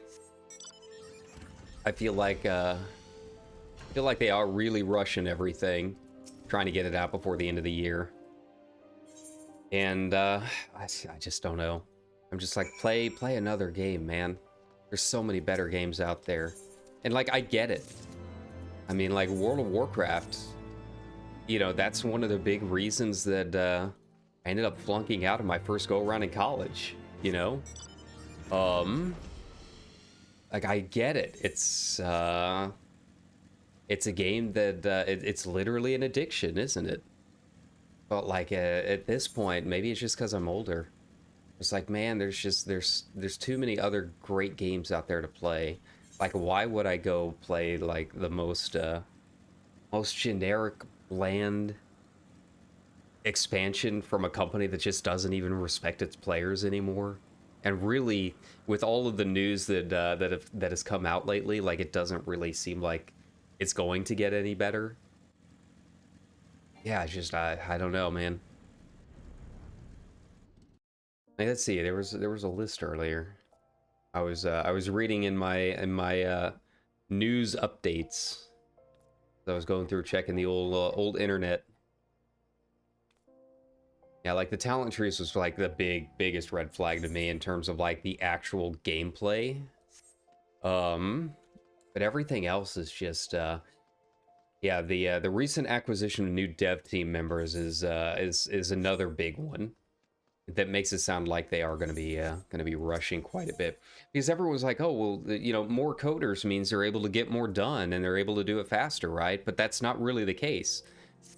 I feel like they are really rushing everything, trying to get it out before the end of the year. And I just don't know. I'm just like, play another game, man. There's so many better games out there. And like, I get it. I mean, like World of Warcraft, you know, that's one of the big reasons that I ended up flunking out of my first go around in college, you know? Like, I get it. It's a game that it's literally an addiction, isn't it? But like at this point, maybe it's just because I'm older. It's like, man, there's too many other great games out there to play. Like, why would I go play like the most generic, bland expansion from a company that just doesn't even respect its players anymore? And really, with all of the news that has come out lately, like, it doesn't really seem like it's going to get any better. Yeah, it's just I don't know, man. Hey, let's see. There was a list earlier. I was reading in my news updates. I was going through checking the old internet. Yeah, like the talent trees was like the biggest red flag to me in terms of like the actual gameplay. But everything else is just yeah, the recent acquisition of new dev team members is another big one that makes it sound like they are going to be rushing quite a bit, because everyone was like, oh well, you know, more coders means they're able to get more done and they're able to do it faster, right? But that's not really the case.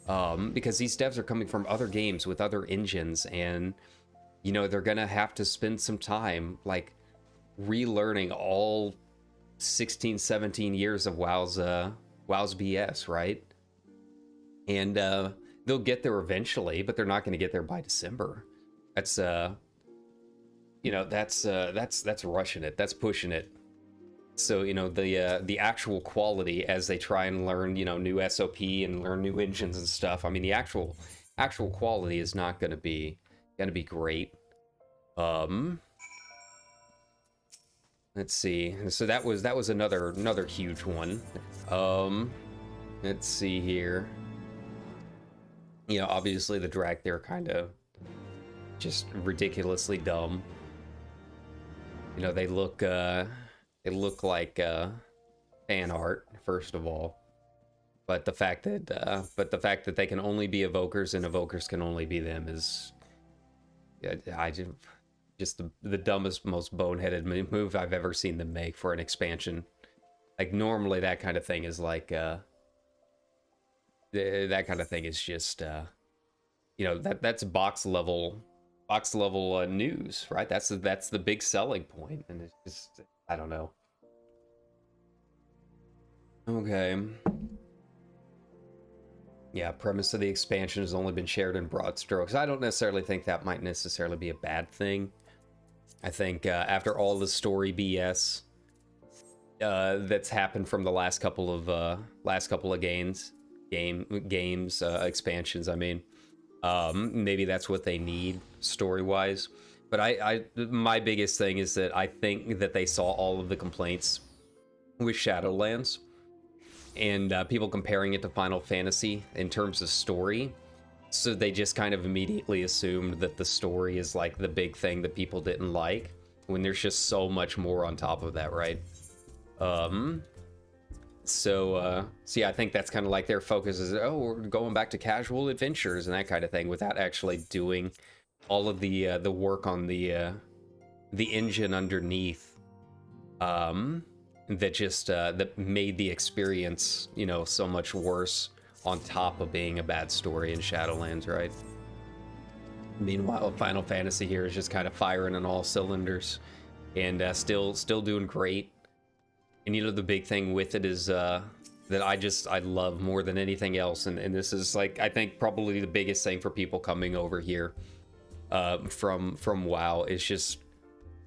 Because these devs are coming from other games with other engines, and you know, they're gonna have to spend some time like relearning all 16 17 years of WoW's BS, right? And they'll get there eventually, but they're not going to get there by December. That's you know, that's rushing it, that's pushing it. So, you know, the actual quality as they try and learn, you know, new SOP and learn new engines and stuff. I mean, the actual quality is not going to be great. Let's see. So that was another huge one. Let's see here. You know, obviously the drag, they're kind of just ridiculously dumb. You know, they look like fan art, first of all. But the fact that they can only be evokers and evokers can only be them is, just the dumbest, most boneheaded move I've ever seen them make for an expansion. Like, normally that kind of thing is like that kind of thing is just you know, that's box level news, right? That's the big selling point, and it's just, I don't know. Okay. Yeah, premise of the expansion has only been shared in broad strokes. I don't necessarily think that might necessarily be a bad thing. I think after all the story BS that's happened from the last couple of games, expansions, I mean, maybe that's what they need story-wise. But my biggest thing is that I think that they saw all of the complaints with Shadowlands and people comparing it to Final Fantasy in terms of story. So they just kind of immediately assumed that the story is like the big thing that people didn't like, when there's just so much more on top of that, right? So yeah, I think that's kind of like their focus is, oh, we're going back to casual adventures and that kind of thing, without actually doing all of the work on the engine underneath, that just that made the experience, you know, so much worse, on top of being a bad story in Shadowlands, right? Meanwhile, Final Fantasy here is just kind of firing on all cylinders, and still doing great. And you know, the big thing with it is that I love more than anything else, and this is like, I think probably the biggest thing for people coming over here from WoW, is just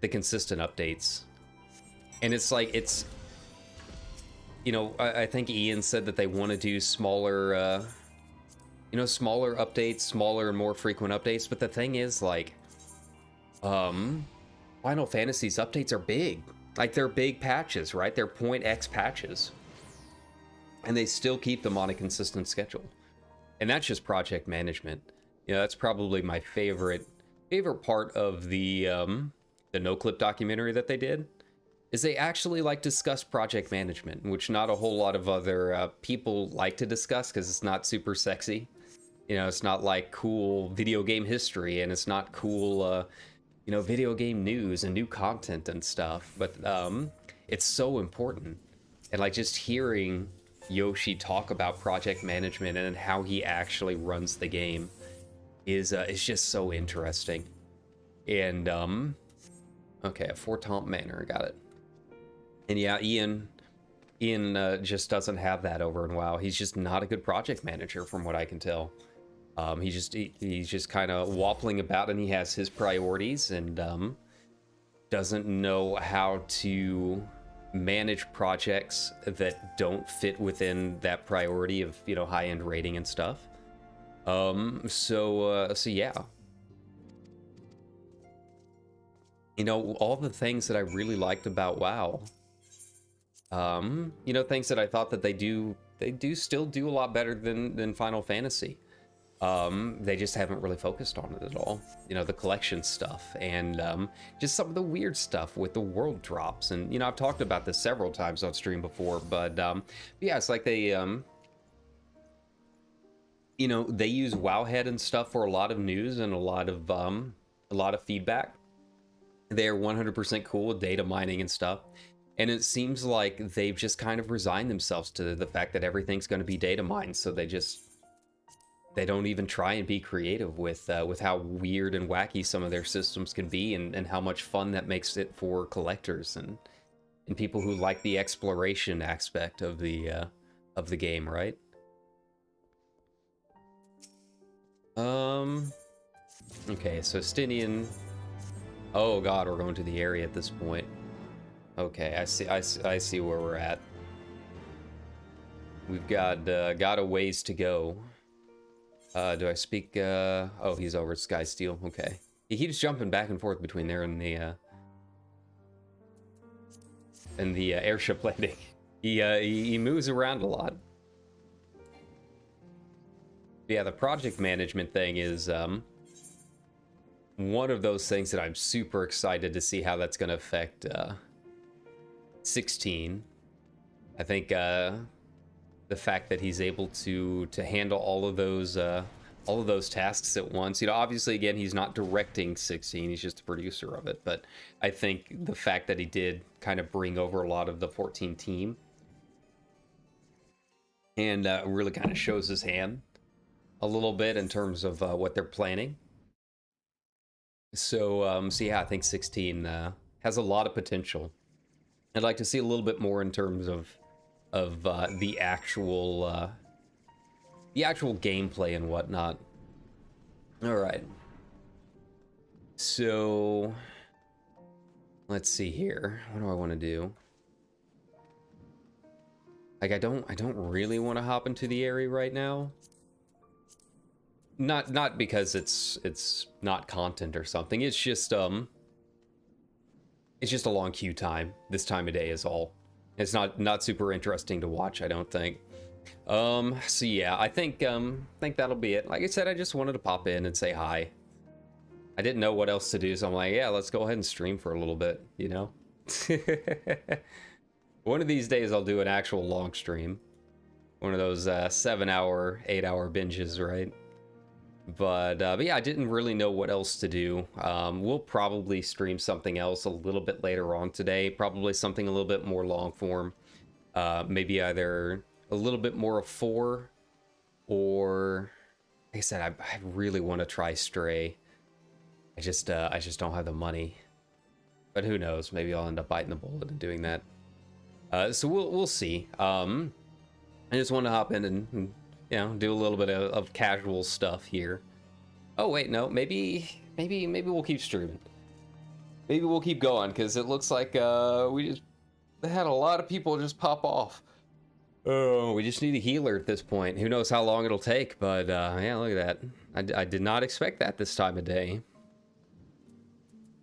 the consistent updates. And it's like, it's, you know, I think Ian said that they want to do smaller, you know, smaller updates, smaller and more frequent updates. But the thing is, like, Final Fantasy's updates are big. Like, they're big patches, right? They're .x patches. And they still keep them on a consistent schedule. And that's just project management. You know, that's probably my favorite part of the NoClip documentary that they did, is they actually like discuss project management, which not a whole lot of other people like to discuss, because it's not super sexy. You know, it's not like cool video game history, and it's not cool, you know, video game news and new content and stuff. But it's so important. And like, just hearing Yoshi talk about project management and how he actually runs the game is just so interesting. And okay, Fortemps Manor, got it. And yeah, Ian just doesn't have that over in WoW. He's just not a good project manager, from what I can tell. He's just kind of waffling about, and he has his priorities, and doesn't know how to manage projects that don't fit within that priority of, you know, high-end rating and stuff. So yeah. You know, all the things that I really liked about WoW, you know, things that I thought that they do still do a lot better than Final Fantasy. They just haven't really focused on it at all. You know, the collection stuff, and just some of the weird stuff with the world drops. And, you know, I've talked about this several times on stream before, but yeah, it's like they, you know, they use Wowhead and stuff for a lot of news and a lot of feedback. They're 100% cool with data mining and stuff. And it seems like they've just kind of resigned themselves to the fact that everything's going to be data mined. So they don't even try and be creative with how weird and wacky some of their systems can be, and how much fun that makes it for collectors and people who like the exploration aspect of the game, right? Okay, so Stinian. Oh god, we're going to the area at this point. Okay, I see where we're at. We've got a ways to go. Do I speak? Oh, he's over at Skysteel. Okay, he keeps jumping back and forth between there and the airship landing. He moves around a lot. Yeah, the project management thing is one of those things that I'm super excited to see how that's going to affect 16. I think the fact that he's able to handle all of those tasks at once. You know, obviously, again, he's not directing 16; he's just the producer of it. But I think the fact that he did kind of bring over a lot of the 14 team, and really kind of shows his hand a little bit in terms of what they're planning. So yeah, I think 16 has a lot of potential. I'd like to see a little bit more in terms of the actual gameplay and whatnot. All right. So let's see here. What do I want to do? Like, I don't really want to hop into the area right now. not because it's not content or something. It's just a long queue time this time of day is all. It's not super interesting to watch, I don't think. So yeah, I think that'll be it. Like I said, I just wanted to pop in and say hi. I didn't know what else to do, so I'm like, yeah, let's go ahead and stream for a little bit, you know? One of these days I'll do an actual long stream. One of those 7-hour, 8-hour binges, right? But yeah, I didn't really know what else to do. We'll probably stream something else a little bit later on today. Probably something a little bit more long form. Maybe either a little bit more of 4, or like I said, I really want to try Stray. I just don't have the money. But who knows? Maybe I'll end up biting the bullet and doing that. So we'll see. I just want to hop in and you know, do a little bit of casual stuff here. Oh wait, no, maybe we'll keep streaming. Maybe we'll keep going, because it looks like we just had a lot of people just pop off. Oh, we just need a healer at this point. Who knows how long it'll take, but yeah, look at that. I did not expect that this time of day.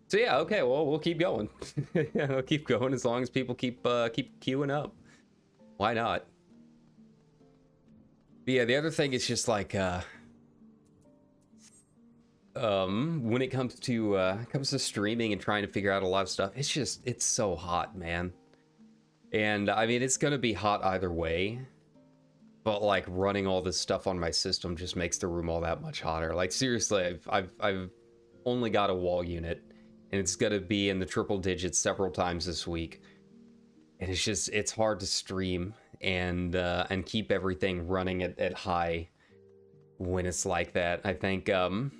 So yeah, okay, well, we'll keep going. Yeah, we'll keep going as long as people keep queuing up. Why not? But yeah, the other thing is just like when it comes to streaming and trying to figure out a lot of stuff, it's so hot, man. And I mean, it's gonna be hot either way, but like running all this stuff on my system just makes the room all that much hotter. Like seriously, I've only got a wall unit, and it's gonna be in the triple digits several times this week, and it's hard to stream and keep everything running at high when it's like that. I think who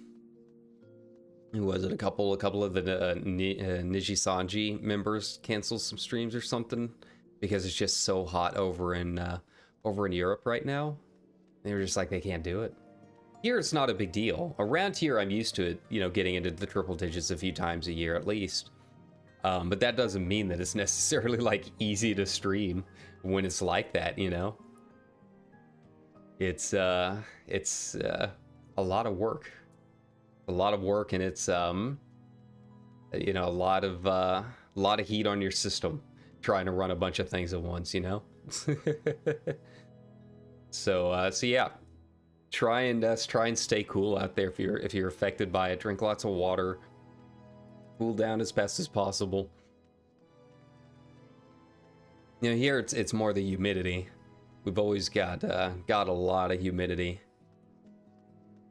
was it? A couple of the Nijisanji members canceled some streams or something because it's just so hot over in Europe right now. They were just like, they can't do it. Here it's not a big deal. Around here I'm used to it, you know, getting into the triple digits a few times a year at least. But that doesn't mean that it's necessarily like easy to stream when it's like that, you know. It's a lot of work. A lot of work, and it's you know, a lot of heat on your system trying to run a bunch of things at once, you know. So yeah, try and stay cool out there if you're affected by it. Drink lots of water, cool down as best as possible. You know, here it's more the humidity. We've always got a lot of humidity.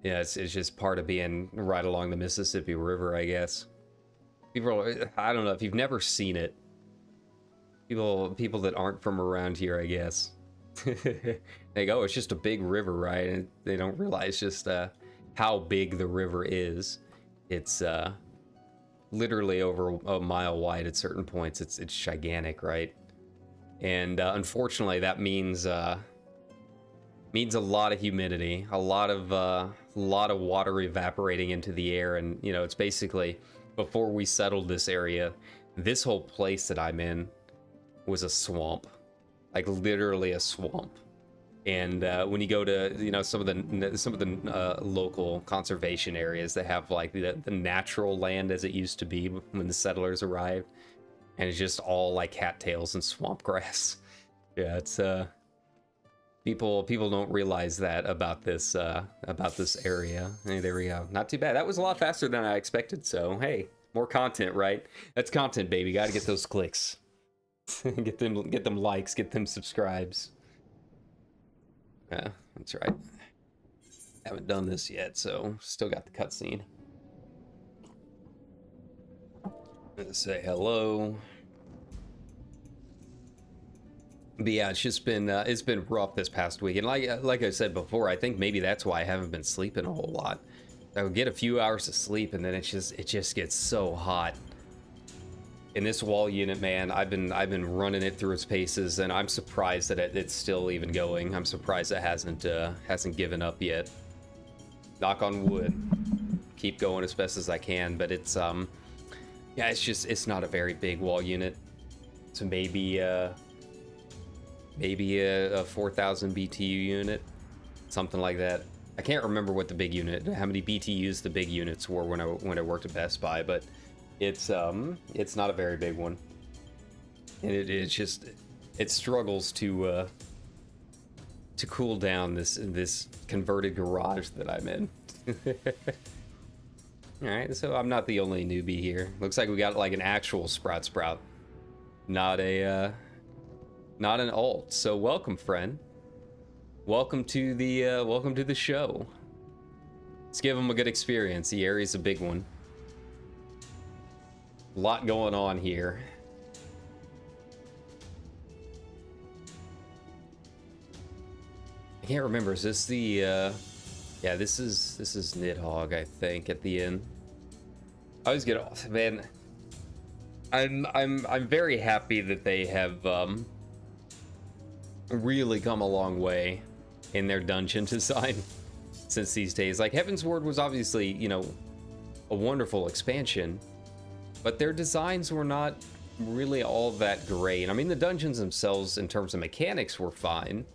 Yeah, it's just part of being right along the Mississippi River, I guess. I don't know, if you've never seen it, people that aren't from around here, I guess, they go, oh, it's just a big river, right? And they don't realize just how big the river is. It's literally over a mile wide at certain points. It's gigantic, right? And unfortunately, that means a lot of humidity, a lot of water evaporating into the air. And you know, it's basically, before we settled this area, this whole place that I'm in was a swamp, like literally a swamp. And when you go to, you know, some of the local conservation areas, they have like the natural land as it used to be when the settlers arrived, and it's just all like cattails and swamp grass. Yeah, it's people don't realize that about this area. Hey, there we go. Not too bad. That was a lot faster than I expected. So hey, more content, right? That's content, baby. Got to get those clicks, get them likes, get them subscribes. Yeah, that's right. Haven't done this yet, so still got the cutscene. Let's say hello. But yeah, it's been rough this past week, and like I said before, I think maybe that's why I haven't been sleeping a whole lot. I would get a few hours of sleep, and then it just gets so hot. In this wall unit, man, I've been running it through its paces, and I'm surprised that it's still even going. I'm surprised it hasn't given up yet. Knock on wood. Keep going as best as I can, but it's yeah, it's not a very big wall unit. So maybe a 4,000 BTU unit, something like that. I can't remember what the big unit, how many BTUs the big units were when I worked at Best Buy, but it's not a very big one, and it's just, it struggles to cool down this converted garage that I'm in. All right, so I'm not the only newbie here. Looks like we got like an actual sprout, not an alt. So welcome, friend. Welcome to the show. Let's give him a good experience. The area's a big one. A lot going on here. I can't remember. Is this the yeah, this is Nidhogg, I think, at the end. I always get off, man. I'm very happy that they have really come a long way in their dungeon design since these days. Like, Heaven's Ward was obviously, you know, a wonderful expansion, but their designs were not really all that great. I mean, the dungeons themselves in terms of mechanics were fine,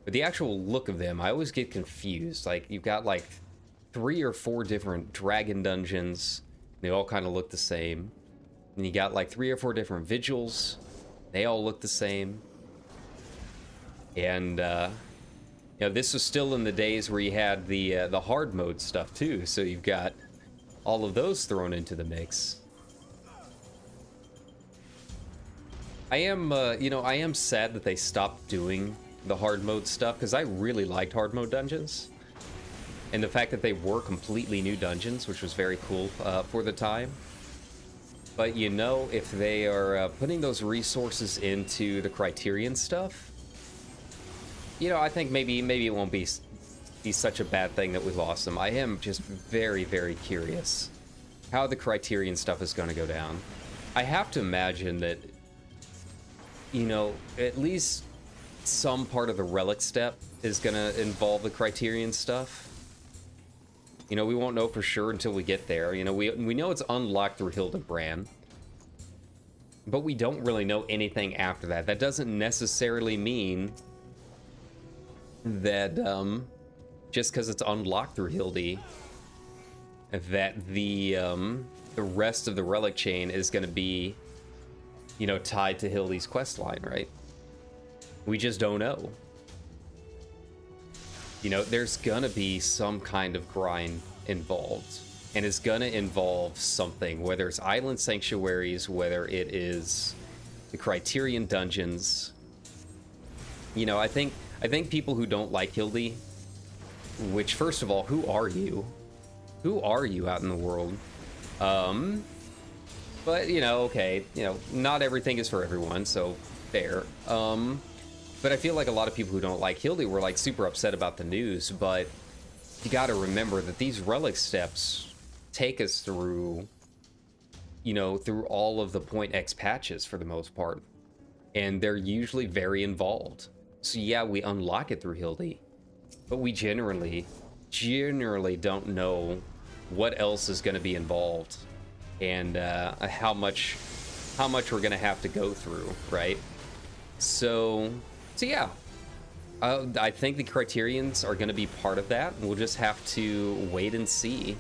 but the actual look of them, I always get confused. Like, you've got like 3 or 4 different dragon dungeons. They all kind of look the same. And you got like 3 or 4 different vigils. They all look the same. And you know, this was still in the days where you had the hard mode stuff too. So you've got all of those thrown into the mix. I am, you know, I am sad that they stopped doing the hard mode stuff, because I really liked hard mode dungeons. And the fact that they were completely new dungeons, which was very cool for the time. But, you know, if they are putting those resources into the Criterion stuff, you know, I think maybe it won't be such a bad thing that we lost them. I am just very, very curious how the Criterion stuff is going to go down. I have to imagine that, you know, at least some part of the relic step is going to involve the Criterion stuff. You know, we won't know for sure until we get there. You know, we know it's unlocked through Hildebrand, but we don't really know anything after that. That doesn't necessarily mean that just because it's unlocked through Hildy, that the rest of the relic chain is going to be, you know, tied to Hildy's quest line, right? We just don't know. You know, there's gonna be some kind of grind involved, and it's gonna involve something, whether it's island sanctuaries, whether it is the Criterion dungeons. You know, I think people who don't like Hildy, which, first of all, who are you? Who are you out in the world? But, you know, okay, you know, not everything is for everyone, so fair. But I feel like a lot of people who don't like Hildy were like super upset about the news, but you gotta remember that these relic steps take us through, you know, through all of the Point X patches for the most part. And they're usually very involved. So yeah, we unlock it through Hildy, but we generally don't know what else is gonna be involved and how much we're gonna have to go through, right? So yeah, I think the Criterions are going to be part of that. We'll just have to wait and see.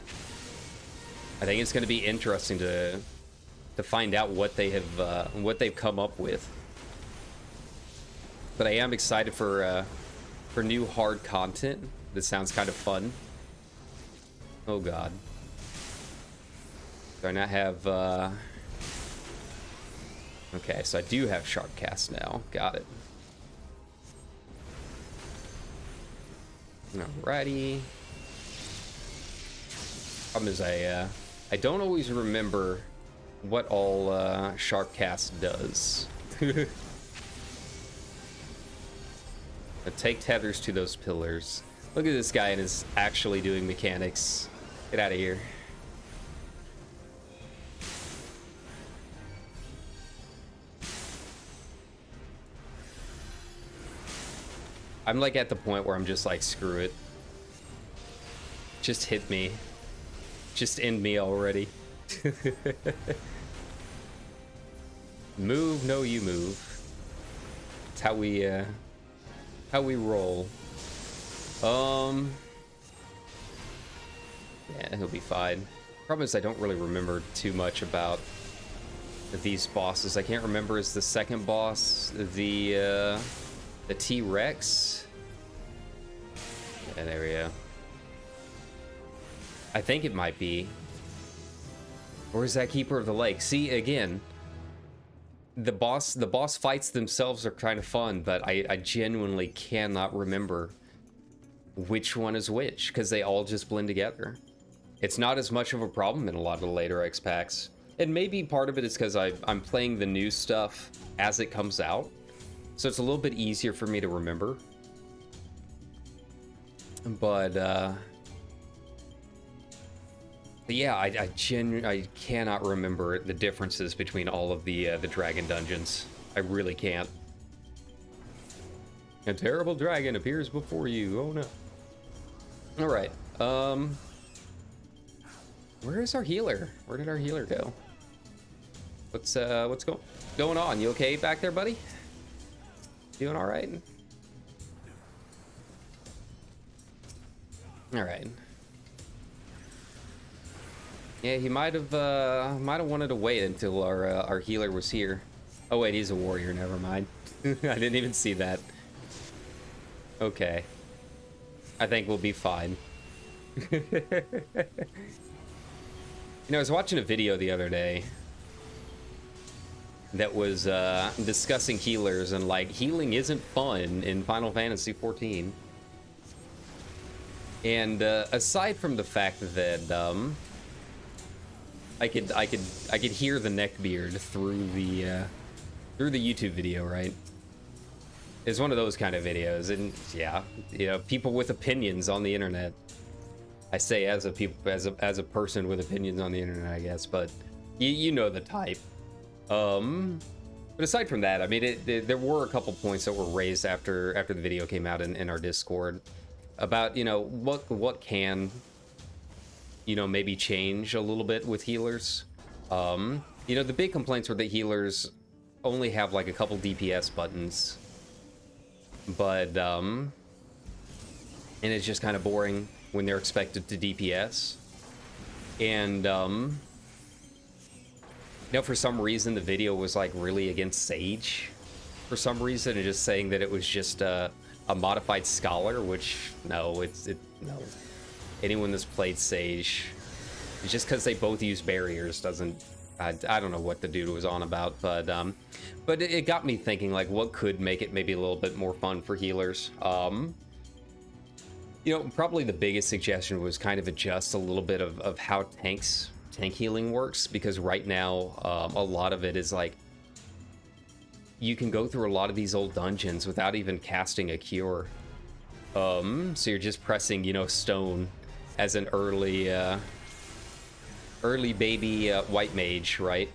I think it's going to be interesting to find out what they've come up with. But I am excited for new hard content. This sounds kind of fun. Oh God, do I not have? Okay, so I do have Sharp Cast now. Got it. Alrighty. Problem is I don't always remember what all Sharp Cast does. But take tethers to those pillars. Look at this guy and is actually doing mechanics. Get out of here. I'm like at the point where I'm just like, screw it. Just hit me. Just end me already. Move, no you move. It's how we roll. Yeah, he'll be fine. Problem is I don't really remember too much about these bosses. I can't remember, is the second boss the T-Rex? Yeah, there we go. I think it might be. Or is that Keeper of the Lake? See, again, the boss fights themselves are kind of fun, but I genuinely cannot remember which one is which, because they all just blend together. It's not as much of a problem in a lot of the later X packs. And maybe part of it is because I'm playing the new stuff as it comes out, so it's a little bit easier for me to remember. But yeah, I cannot remember the differences between all of the dragon dungeons. I really can't. A terrible dragon appears before you. Oh no. All right. Where is our healer? Where did our healer go? What's going on? You okay back there, buddy? Doing all right? All right. Yeah, he might have wanted to wait until our healer was here. Oh wait, he's a warrior. Never mind. I didn't even see that. Okay. I think we'll be fine. You know, I was watching a video the other day that was discussing healers, and like, healing isn't fun in Final Fantasy XIV. And aside from the fact that I could hear the neckbeard through the YouTube video, right? It's one of those kind of videos, and yeah, you know, people with opinions on the internet. I say as a person with opinions on the internet, I guess, but you know the type. But aside from that, I mean, there were a couple points that were raised after the video came out in our Discord about, you know, what can, you know, maybe change a little bit with healers. You know, the big complaints were that healers only have like a couple DPS buttons, but and it's just kind of boring when they're expected to DPS. And you know, for some reason the video was like really against Sage for some reason, and just saying that it was just a modified Scholar, which no. Anyone that's played Sage, just because they both use barriers doesn't, I don't know what the dude was on about, but it got me thinking, like, what could make it maybe a little bit more fun for healers. You know, probably the biggest suggestion was kind of adjust a little bit of how tank healing works, because right now a lot of it is like, you can go through a lot of these old dungeons without even casting a cure. So you're just pressing, you know, stone as an early baby white mage, right?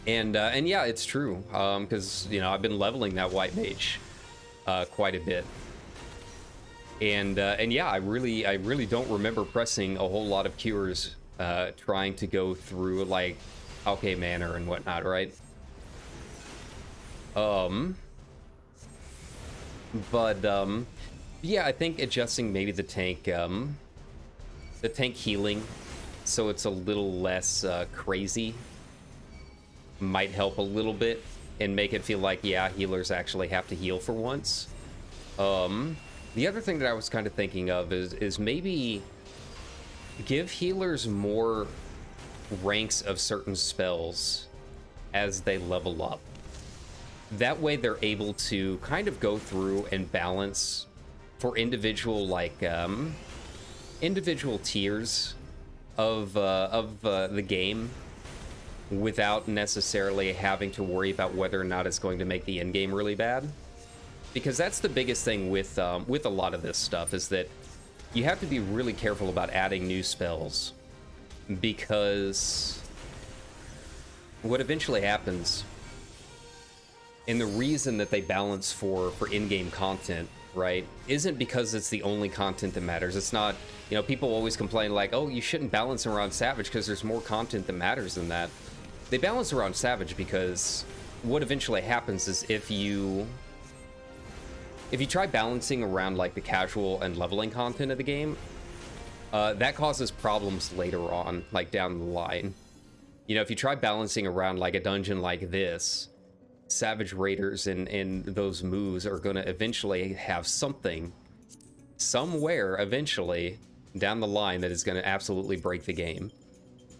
And yeah, it's true, because you know, I've been leveling that white mage quite a bit, and yeah, I really don't remember pressing a whole lot of cures trying to go through like Alke Manor and whatnot, right? But yeah, I think adjusting maybe the tank healing so it's a little less crazy might help a little bit and make it feel like, yeah, healers actually have to heal for once. The other thing that I was kind of thinking of is maybe give healers more ranks of certain spells as they level up. That way they're able to kind of go through and balance for individual, like, individual tiers of the game without necessarily having to worry about whether or not it's going to make the end game really bad. Because that's the biggest thing with a lot of this stuff, is that you have to be really careful about adding new spells, because what eventually happens, and the reason that they balance for in-game content, right, isn't because it's the only content that matters. It's not, you know, people always complain like, oh, you shouldn't balance around Savage because there's more content that matters than that. They balance around Savage because what eventually happens is if you try balancing around like the casual and leveling content of the game, that causes problems later on, like down the line. You know, if you try balancing around like a dungeon like this, Savage Raiders and those moves are going to eventually have something, somewhere eventually down the line, that is going to absolutely break the game.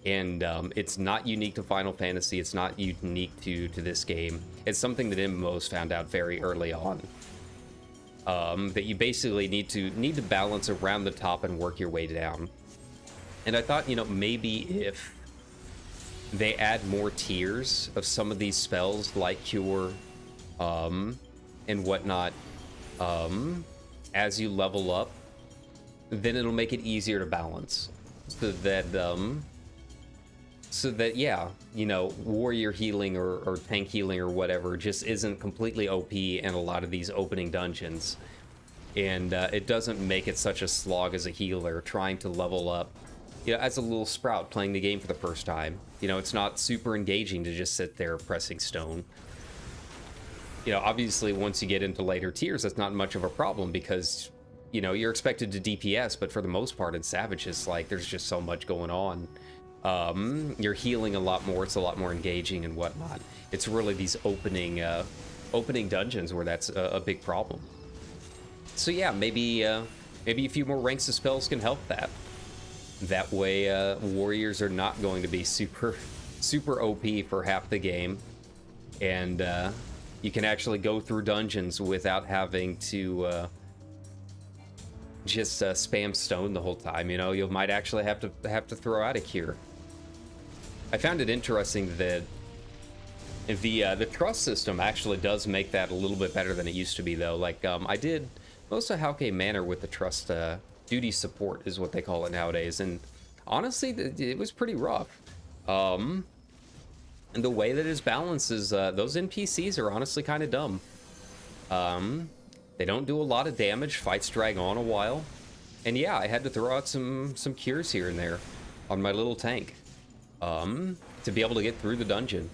And it's not unique to Final Fantasy. It's not unique to this game. It's something that MMOs found out very early on. That you basically need to balance around the top and work your way down. And I thought, you know, maybe if they add more tiers of some of these spells like Cure and whatnot as you level up, then it'll make it easier to balance. So that yeah, you know, warrior healing or tank healing or whatever just isn't completely OP in a lot of these opening dungeons. And it doesn't make it such a slog as a healer trying to level up, you know, as a little sprout playing the game for the first time. You know, it's not super engaging to just sit there pressing stone. You know, obviously once you get into later tiers, that's not much of a problem because, you know, you're expected to DPS, but for the most part in Savage, it's like there's just so much going on. You're healing a lot more, it's a lot more engaging and whatnot. It's really these opening dungeons where that's a big problem. So yeah, maybe a few more ranks of spells can help that. That way, warriors are not going to be super OP for half the game, and you can actually go through dungeons without having to just spam stone the whole time. You know, you might actually have to throw out a cure. I found it interesting that the trust system actually does make that a little bit better than it used to be, though. Like I did most of Hauke Manor with the trust duty support is what they call it nowadays, and honestly it was pretty rough. And the way that it's balanced is those NPCs are honestly kind of dumb. They don't do a lot of damage, fights drag on a while, and yeah, I had to throw out some cures here and there on my little tank to be able to get through the dungeon.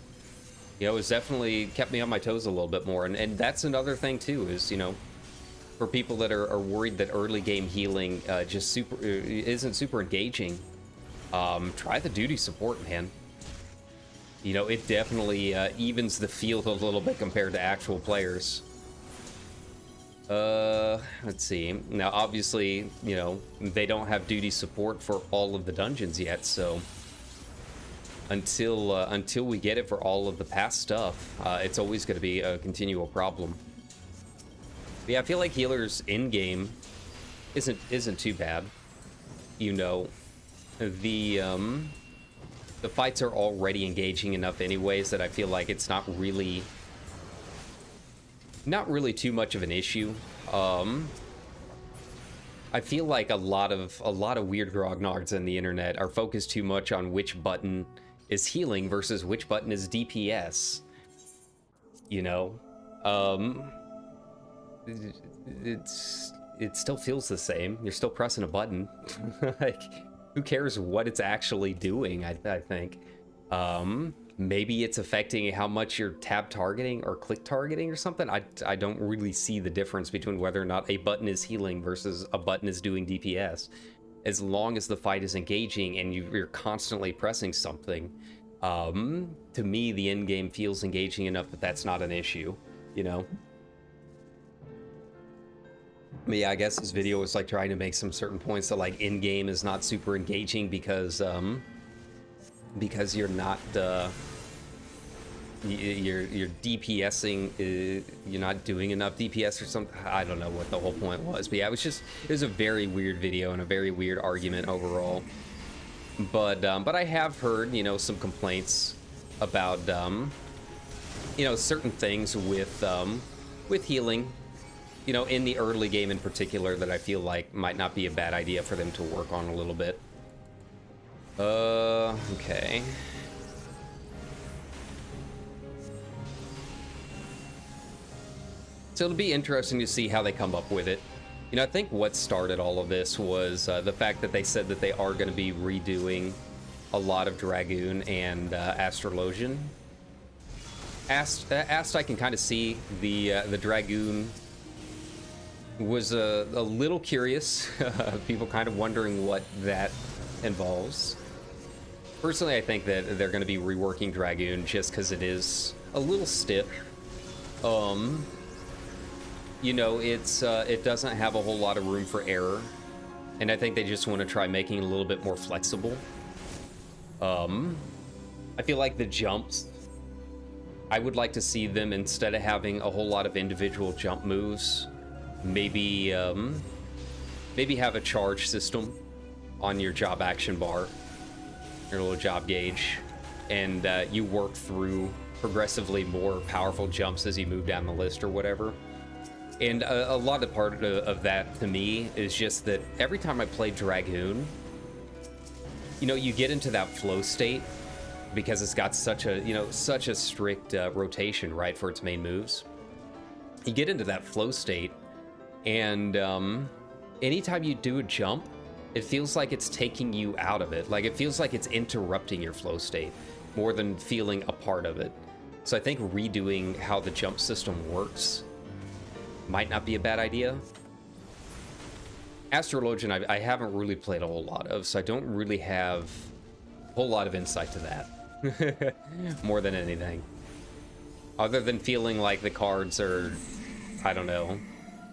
You know, it's definitely kept me on my toes a little bit more, and that's another thing too, is, you know, for people that are worried that early game healing just isn't super engaging, try the duty support, man. You know, it definitely evens the field a little bit compared to actual players. Let's see. Now, obviously, you know, they don't have duty support for all of the dungeons yet, so until we get it for all of the past stuff, it's always going to be a continual problem. But yeah, I feel like healers in game isn't too bad. You know, the fights are already engaging enough anyways that I feel like it's not really too much of an issue. I feel like a lot of weird grognards in the internet are focused too much on which button is healing versus which button is DPS. You know, it still feels the same. You're still pressing a button. Like, who cares what it's actually doing? I think maybe it's affecting how much you're tab targeting or click targeting or something. I don't really see the difference between whether or not a button is healing versus a button is doing DPS. As long as the fight is engaging and you're constantly pressing something, to me the end game feels engaging enough that that's not an issue, you know? But yeah, I guess this video was like trying to make some certain points that like in game is not super engaging because you're not you're DPSing, you're not doing enough DPS or something. I don't know what the whole point was, but yeah, it was a very weird video and a very weird argument overall. But I have heard, you know, some complaints about you know, certain things with healing, you know, in the early game in particular, that I feel like might not be a bad idea for them to work on a little bit. Okay. So it'll be interesting to see how they come up with it. You know, I think what started all of this was the fact that they said that they are going to be redoing a lot of Dragoon and Astrologian. Ast I can kind of see the Dragoon Was a little curious. People kind of wondering what that involves. Personally, I think that they're going to be reworking Dragoon just because it is a little stiff. You know, it doesn't have a whole lot of room for error, and I think they just want to try making it a little bit more flexible. I feel like the jumps, I would like to see them, instead of having a whole lot of individual jump moves, maybe have a charge system on your job action bar, your little job gauge, and you work through progressively more powerful jumps as you move down the list or whatever. And a lot of part of that to me is just that every time I play Dragoon, you know, you get into that flow state because it's got such a, you know, such a strict rotation, right, for its main moves. You get into that flow state, and anytime you do a jump, it feels like it's taking you out of it. Like, it feels like it's interrupting your flow state more than feeling a part of it. So I think redoing how the jump system works might not be a bad idea. Astrologian, I haven't really played a whole lot of, so I don't really have a whole lot of insight to that. More than anything. Other than feeling like the cards are, I don't know.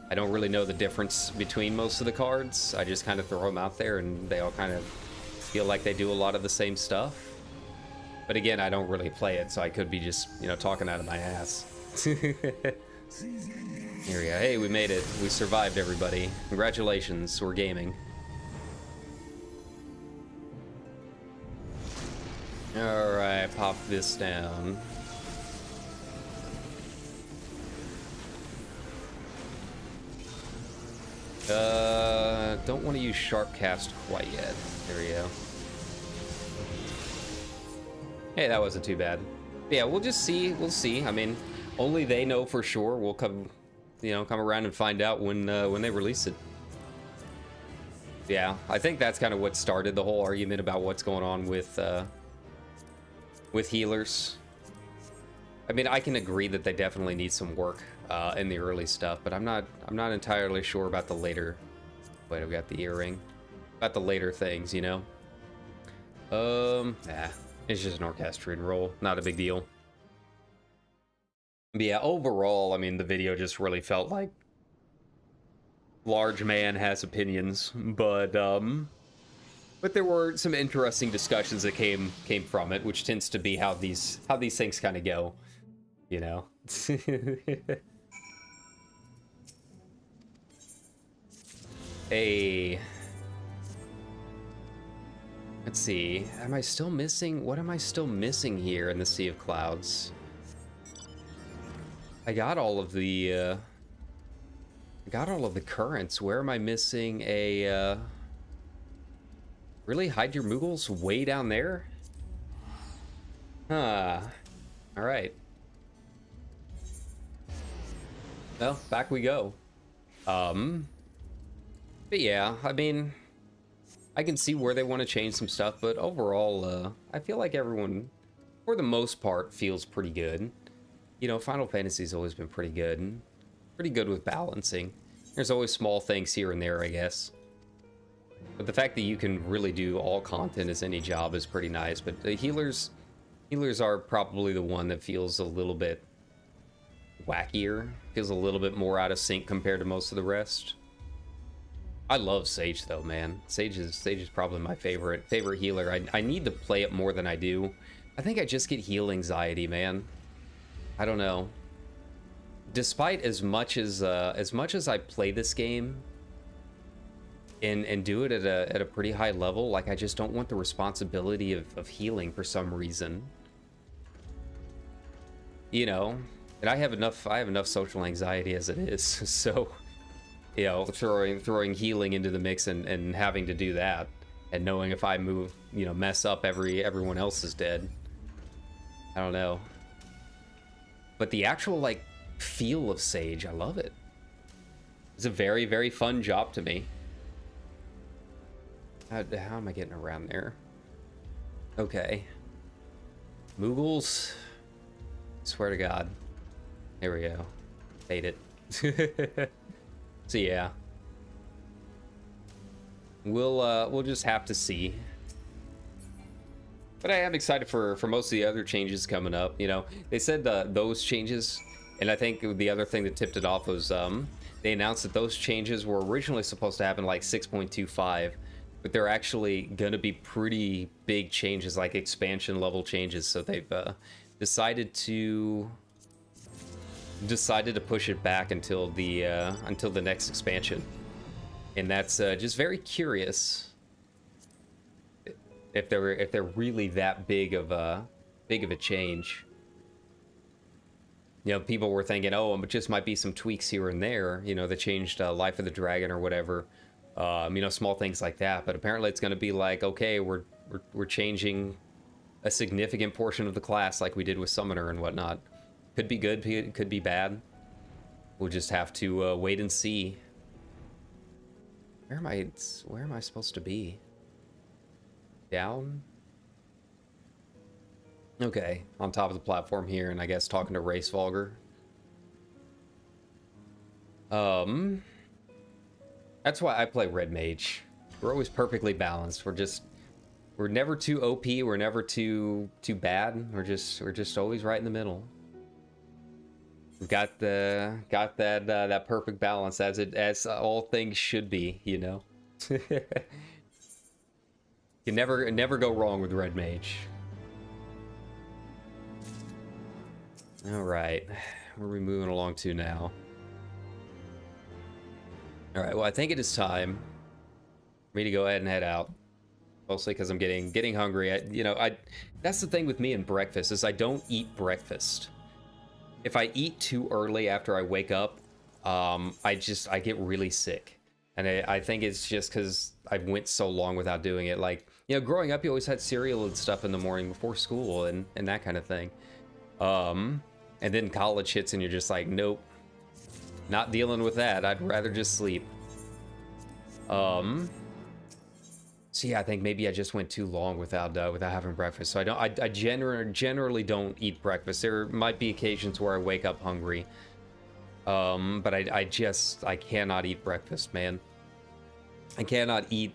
I don't really know the difference between most of the cards. I just kind of throw them out there and they all kind of feel like they do a lot of the same stuff. But again, I don't really play it, so I could be just, you know, talking out of my ass. Here we go. Hey, we made it. We survived, everybody. Congratulations. We're gaming. Alright, pop this down. Don't want to use Sharp Cast quite yet. There we go. Hey, that wasn't too bad. Yeah, we'll just see. We'll see. I mean, only they know for sure. We'll come, you know, come around and find out when they release it. Yeah, I think that's kind of what started the whole argument about what's going on with healers. I mean, I can agree that they definitely need some work in the early stuff, but I'm not entirely sure about the later. Wait, I've got the earring. About the later things, you know. It's just an orchestrion roll, not a big deal. But yeah, overall, I mean, the video just really felt like large man has opinions, but there were some interesting discussions that came from it, which tends to be how these things kind of go, you know. Hey, let's see. Am I still missing? What am I still missing here in the Sea of Clouds? I got all of the currents. Where am I missing a really? Hide your Moogles way down there? Huh. All right. Well, back we go. But yeah, I mean, I can see where they want to change some stuff, but overall, I feel like everyone, for the most part, feels pretty good. You know, Final Fantasy's always been pretty good with balancing. There's always small things here and there, I guess. But the fact that you can really do all content as any job is pretty nice. But the healers are probably the one that feels a little bit wackier, feels a little bit more out of sync compared to most of the rest. I love Sage though, man. Sage is probably my favorite healer. I need to play it more than I do. I think I just get heal anxiety, man. I don't know. Despite as much as I play this game and do it at a pretty high level, like, I just don't want the responsibility of healing for some reason. You know, and I have enough social anxiety as it is, so, you know, throwing healing into the mix and having to do that, and knowing if I move, you know, mess up, everyone else is dead. I don't know. But the actual, like, feel of Sage, I love it. It's a very, very fun job to me. How am I getting around there? Okay. Moogles. Swear to God. Here we go. Hate it. So yeah, we'll just have to see. But I am excited for most of the other changes coming up. You know, they said those changes, and I think the other thing that tipped it off was they announced that those changes were originally supposed to happen like 6.25, but they're actually going to be pretty big changes, like expansion level changes. So they've decided to push it back until the next expansion, and that's just very curious if they're really that big of a change. You know, people were thinking, oh, it just might be some tweaks here and there. You know, they changed Life of the Dragon or whatever. You know, small things like that. But apparently, it's going to be like, okay, we're changing a significant portion of the class, like we did with Summoner and whatnot. Could be good, could be bad. We'll just have to wait and see. Where am I supposed to be? Down? Okay, on top of the platform here, and I guess talking to Race Vulgar. That's why I play Red Mage. We're always perfectly balanced. We're never too OP, we're never too bad. We're just always right in the middle. We've got that perfect balance as all things should be, you know. You never go wrong with Red Mage. All right, where are we moving along to now? All right, well, I think it is time for me to go ahead and head out. Mostly because I'm getting hungry. That's the thing with me and breakfast is I don't eat breakfast. If I eat too early after I wake up, I get really sick. And I think it's just because I went so long without doing it. Like, you know, growing up, you always had cereal and stuff in the morning before school and that kind of thing. And then college hits and you're just like, nope, not dealing with that. I'd rather just sleep. So yeah, I think maybe I just went too long without having breakfast. So I generally don't eat breakfast. There might be occasions where I wake up hungry. But I cannot eat breakfast, man. I cannot eat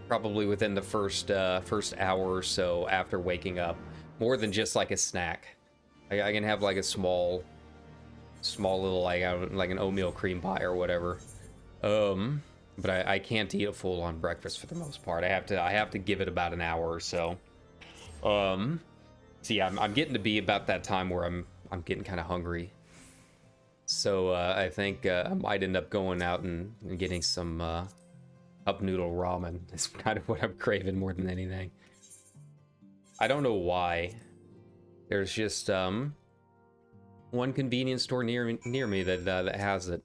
probably within the first hour or so after waking up, more than just like a snack. I can have like a small little like an oatmeal cream pie or whatever. But I can't eat a full-on breakfast for the most part. I have to give it about an hour or so. So yeah, I'm getting to be about that time where I'm getting kind of hungry. So I think I might end up going out and getting some cup noodle ramen. It's kind of what I'm craving more than anything. I don't know why. There's just one convenience store near me that has it.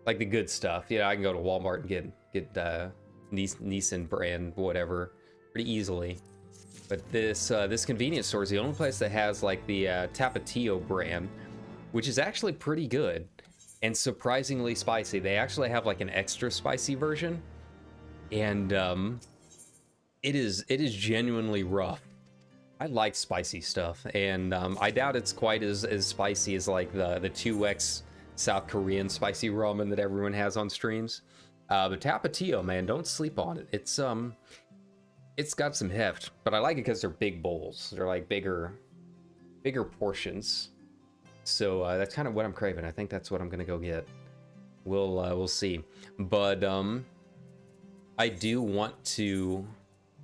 Like the good stuff. Yeah, I can go to Walmart and get Nissan brand whatever pretty easily. But this convenience store is the only place that has like the Tapatio brand, which is actually pretty good and surprisingly spicy. They actually have like an extra spicy version, and it is genuinely rough. I like spicy stuff, and I doubt it's quite as spicy as like the 2X South Korean spicy ramen that everyone has on streams. But Tapatio, man, don't sleep on it. It's got some heft, but I like it because they're big bowls. They're like bigger portions. So that's kind of what I'm craving. I think that's what I'm gonna go get. We'll see. But I do want to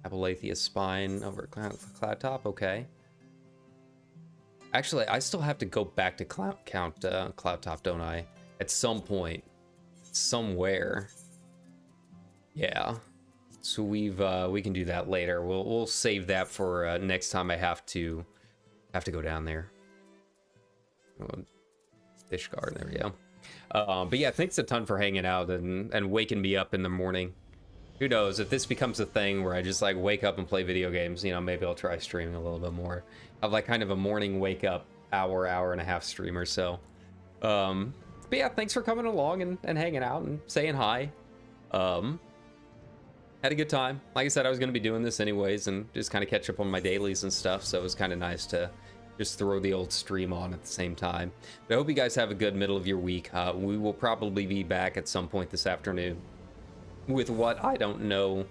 Apalathia spine over Cloud Top. Okay. Actually, I still have to go back to Cloud Top, don't I? At some point, somewhere. Yeah. So we can do that later. We'll save that for next time I have to go down there. Fish garden, there we go. But yeah, thanks a ton for hanging out and waking me up in the morning. Who knows, if this becomes a thing where I just like wake up and play video games, you know, maybe I'll try streaming a little bit more. Have like kind of a morning wake up hour and a half stream or so. But yeah, thanks for coming along and hanging out and saying hi. Had a good time. Like I said, I was going to be doing this anyways and just kind of catch up on my dailies and stuff, so it was kind of nice to just throw the old stream on at the same time. But I hope you guys have a good middle of your week. We will probably be back at some point this afternoon with what I don't know,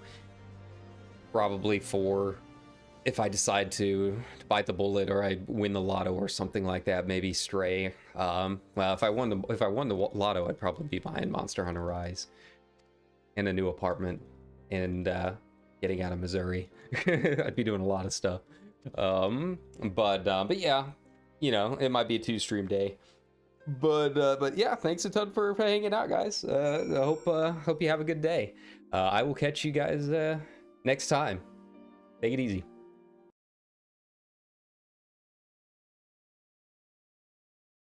probably for if I decide to bite the bullet or I win the lotto or something like that, maybe Stray. Well, if I won the lotto, I'd probably be buying Monster Hunter Rise and a new apartment and getting out of Missouri. I'd be doing a lot of stuff. But yeah, you know, it might be a 2-stream day. But yeah, thanks a ton for hanging out, guys. I hope you have a good day. I will catch you guys next time. Take it easy.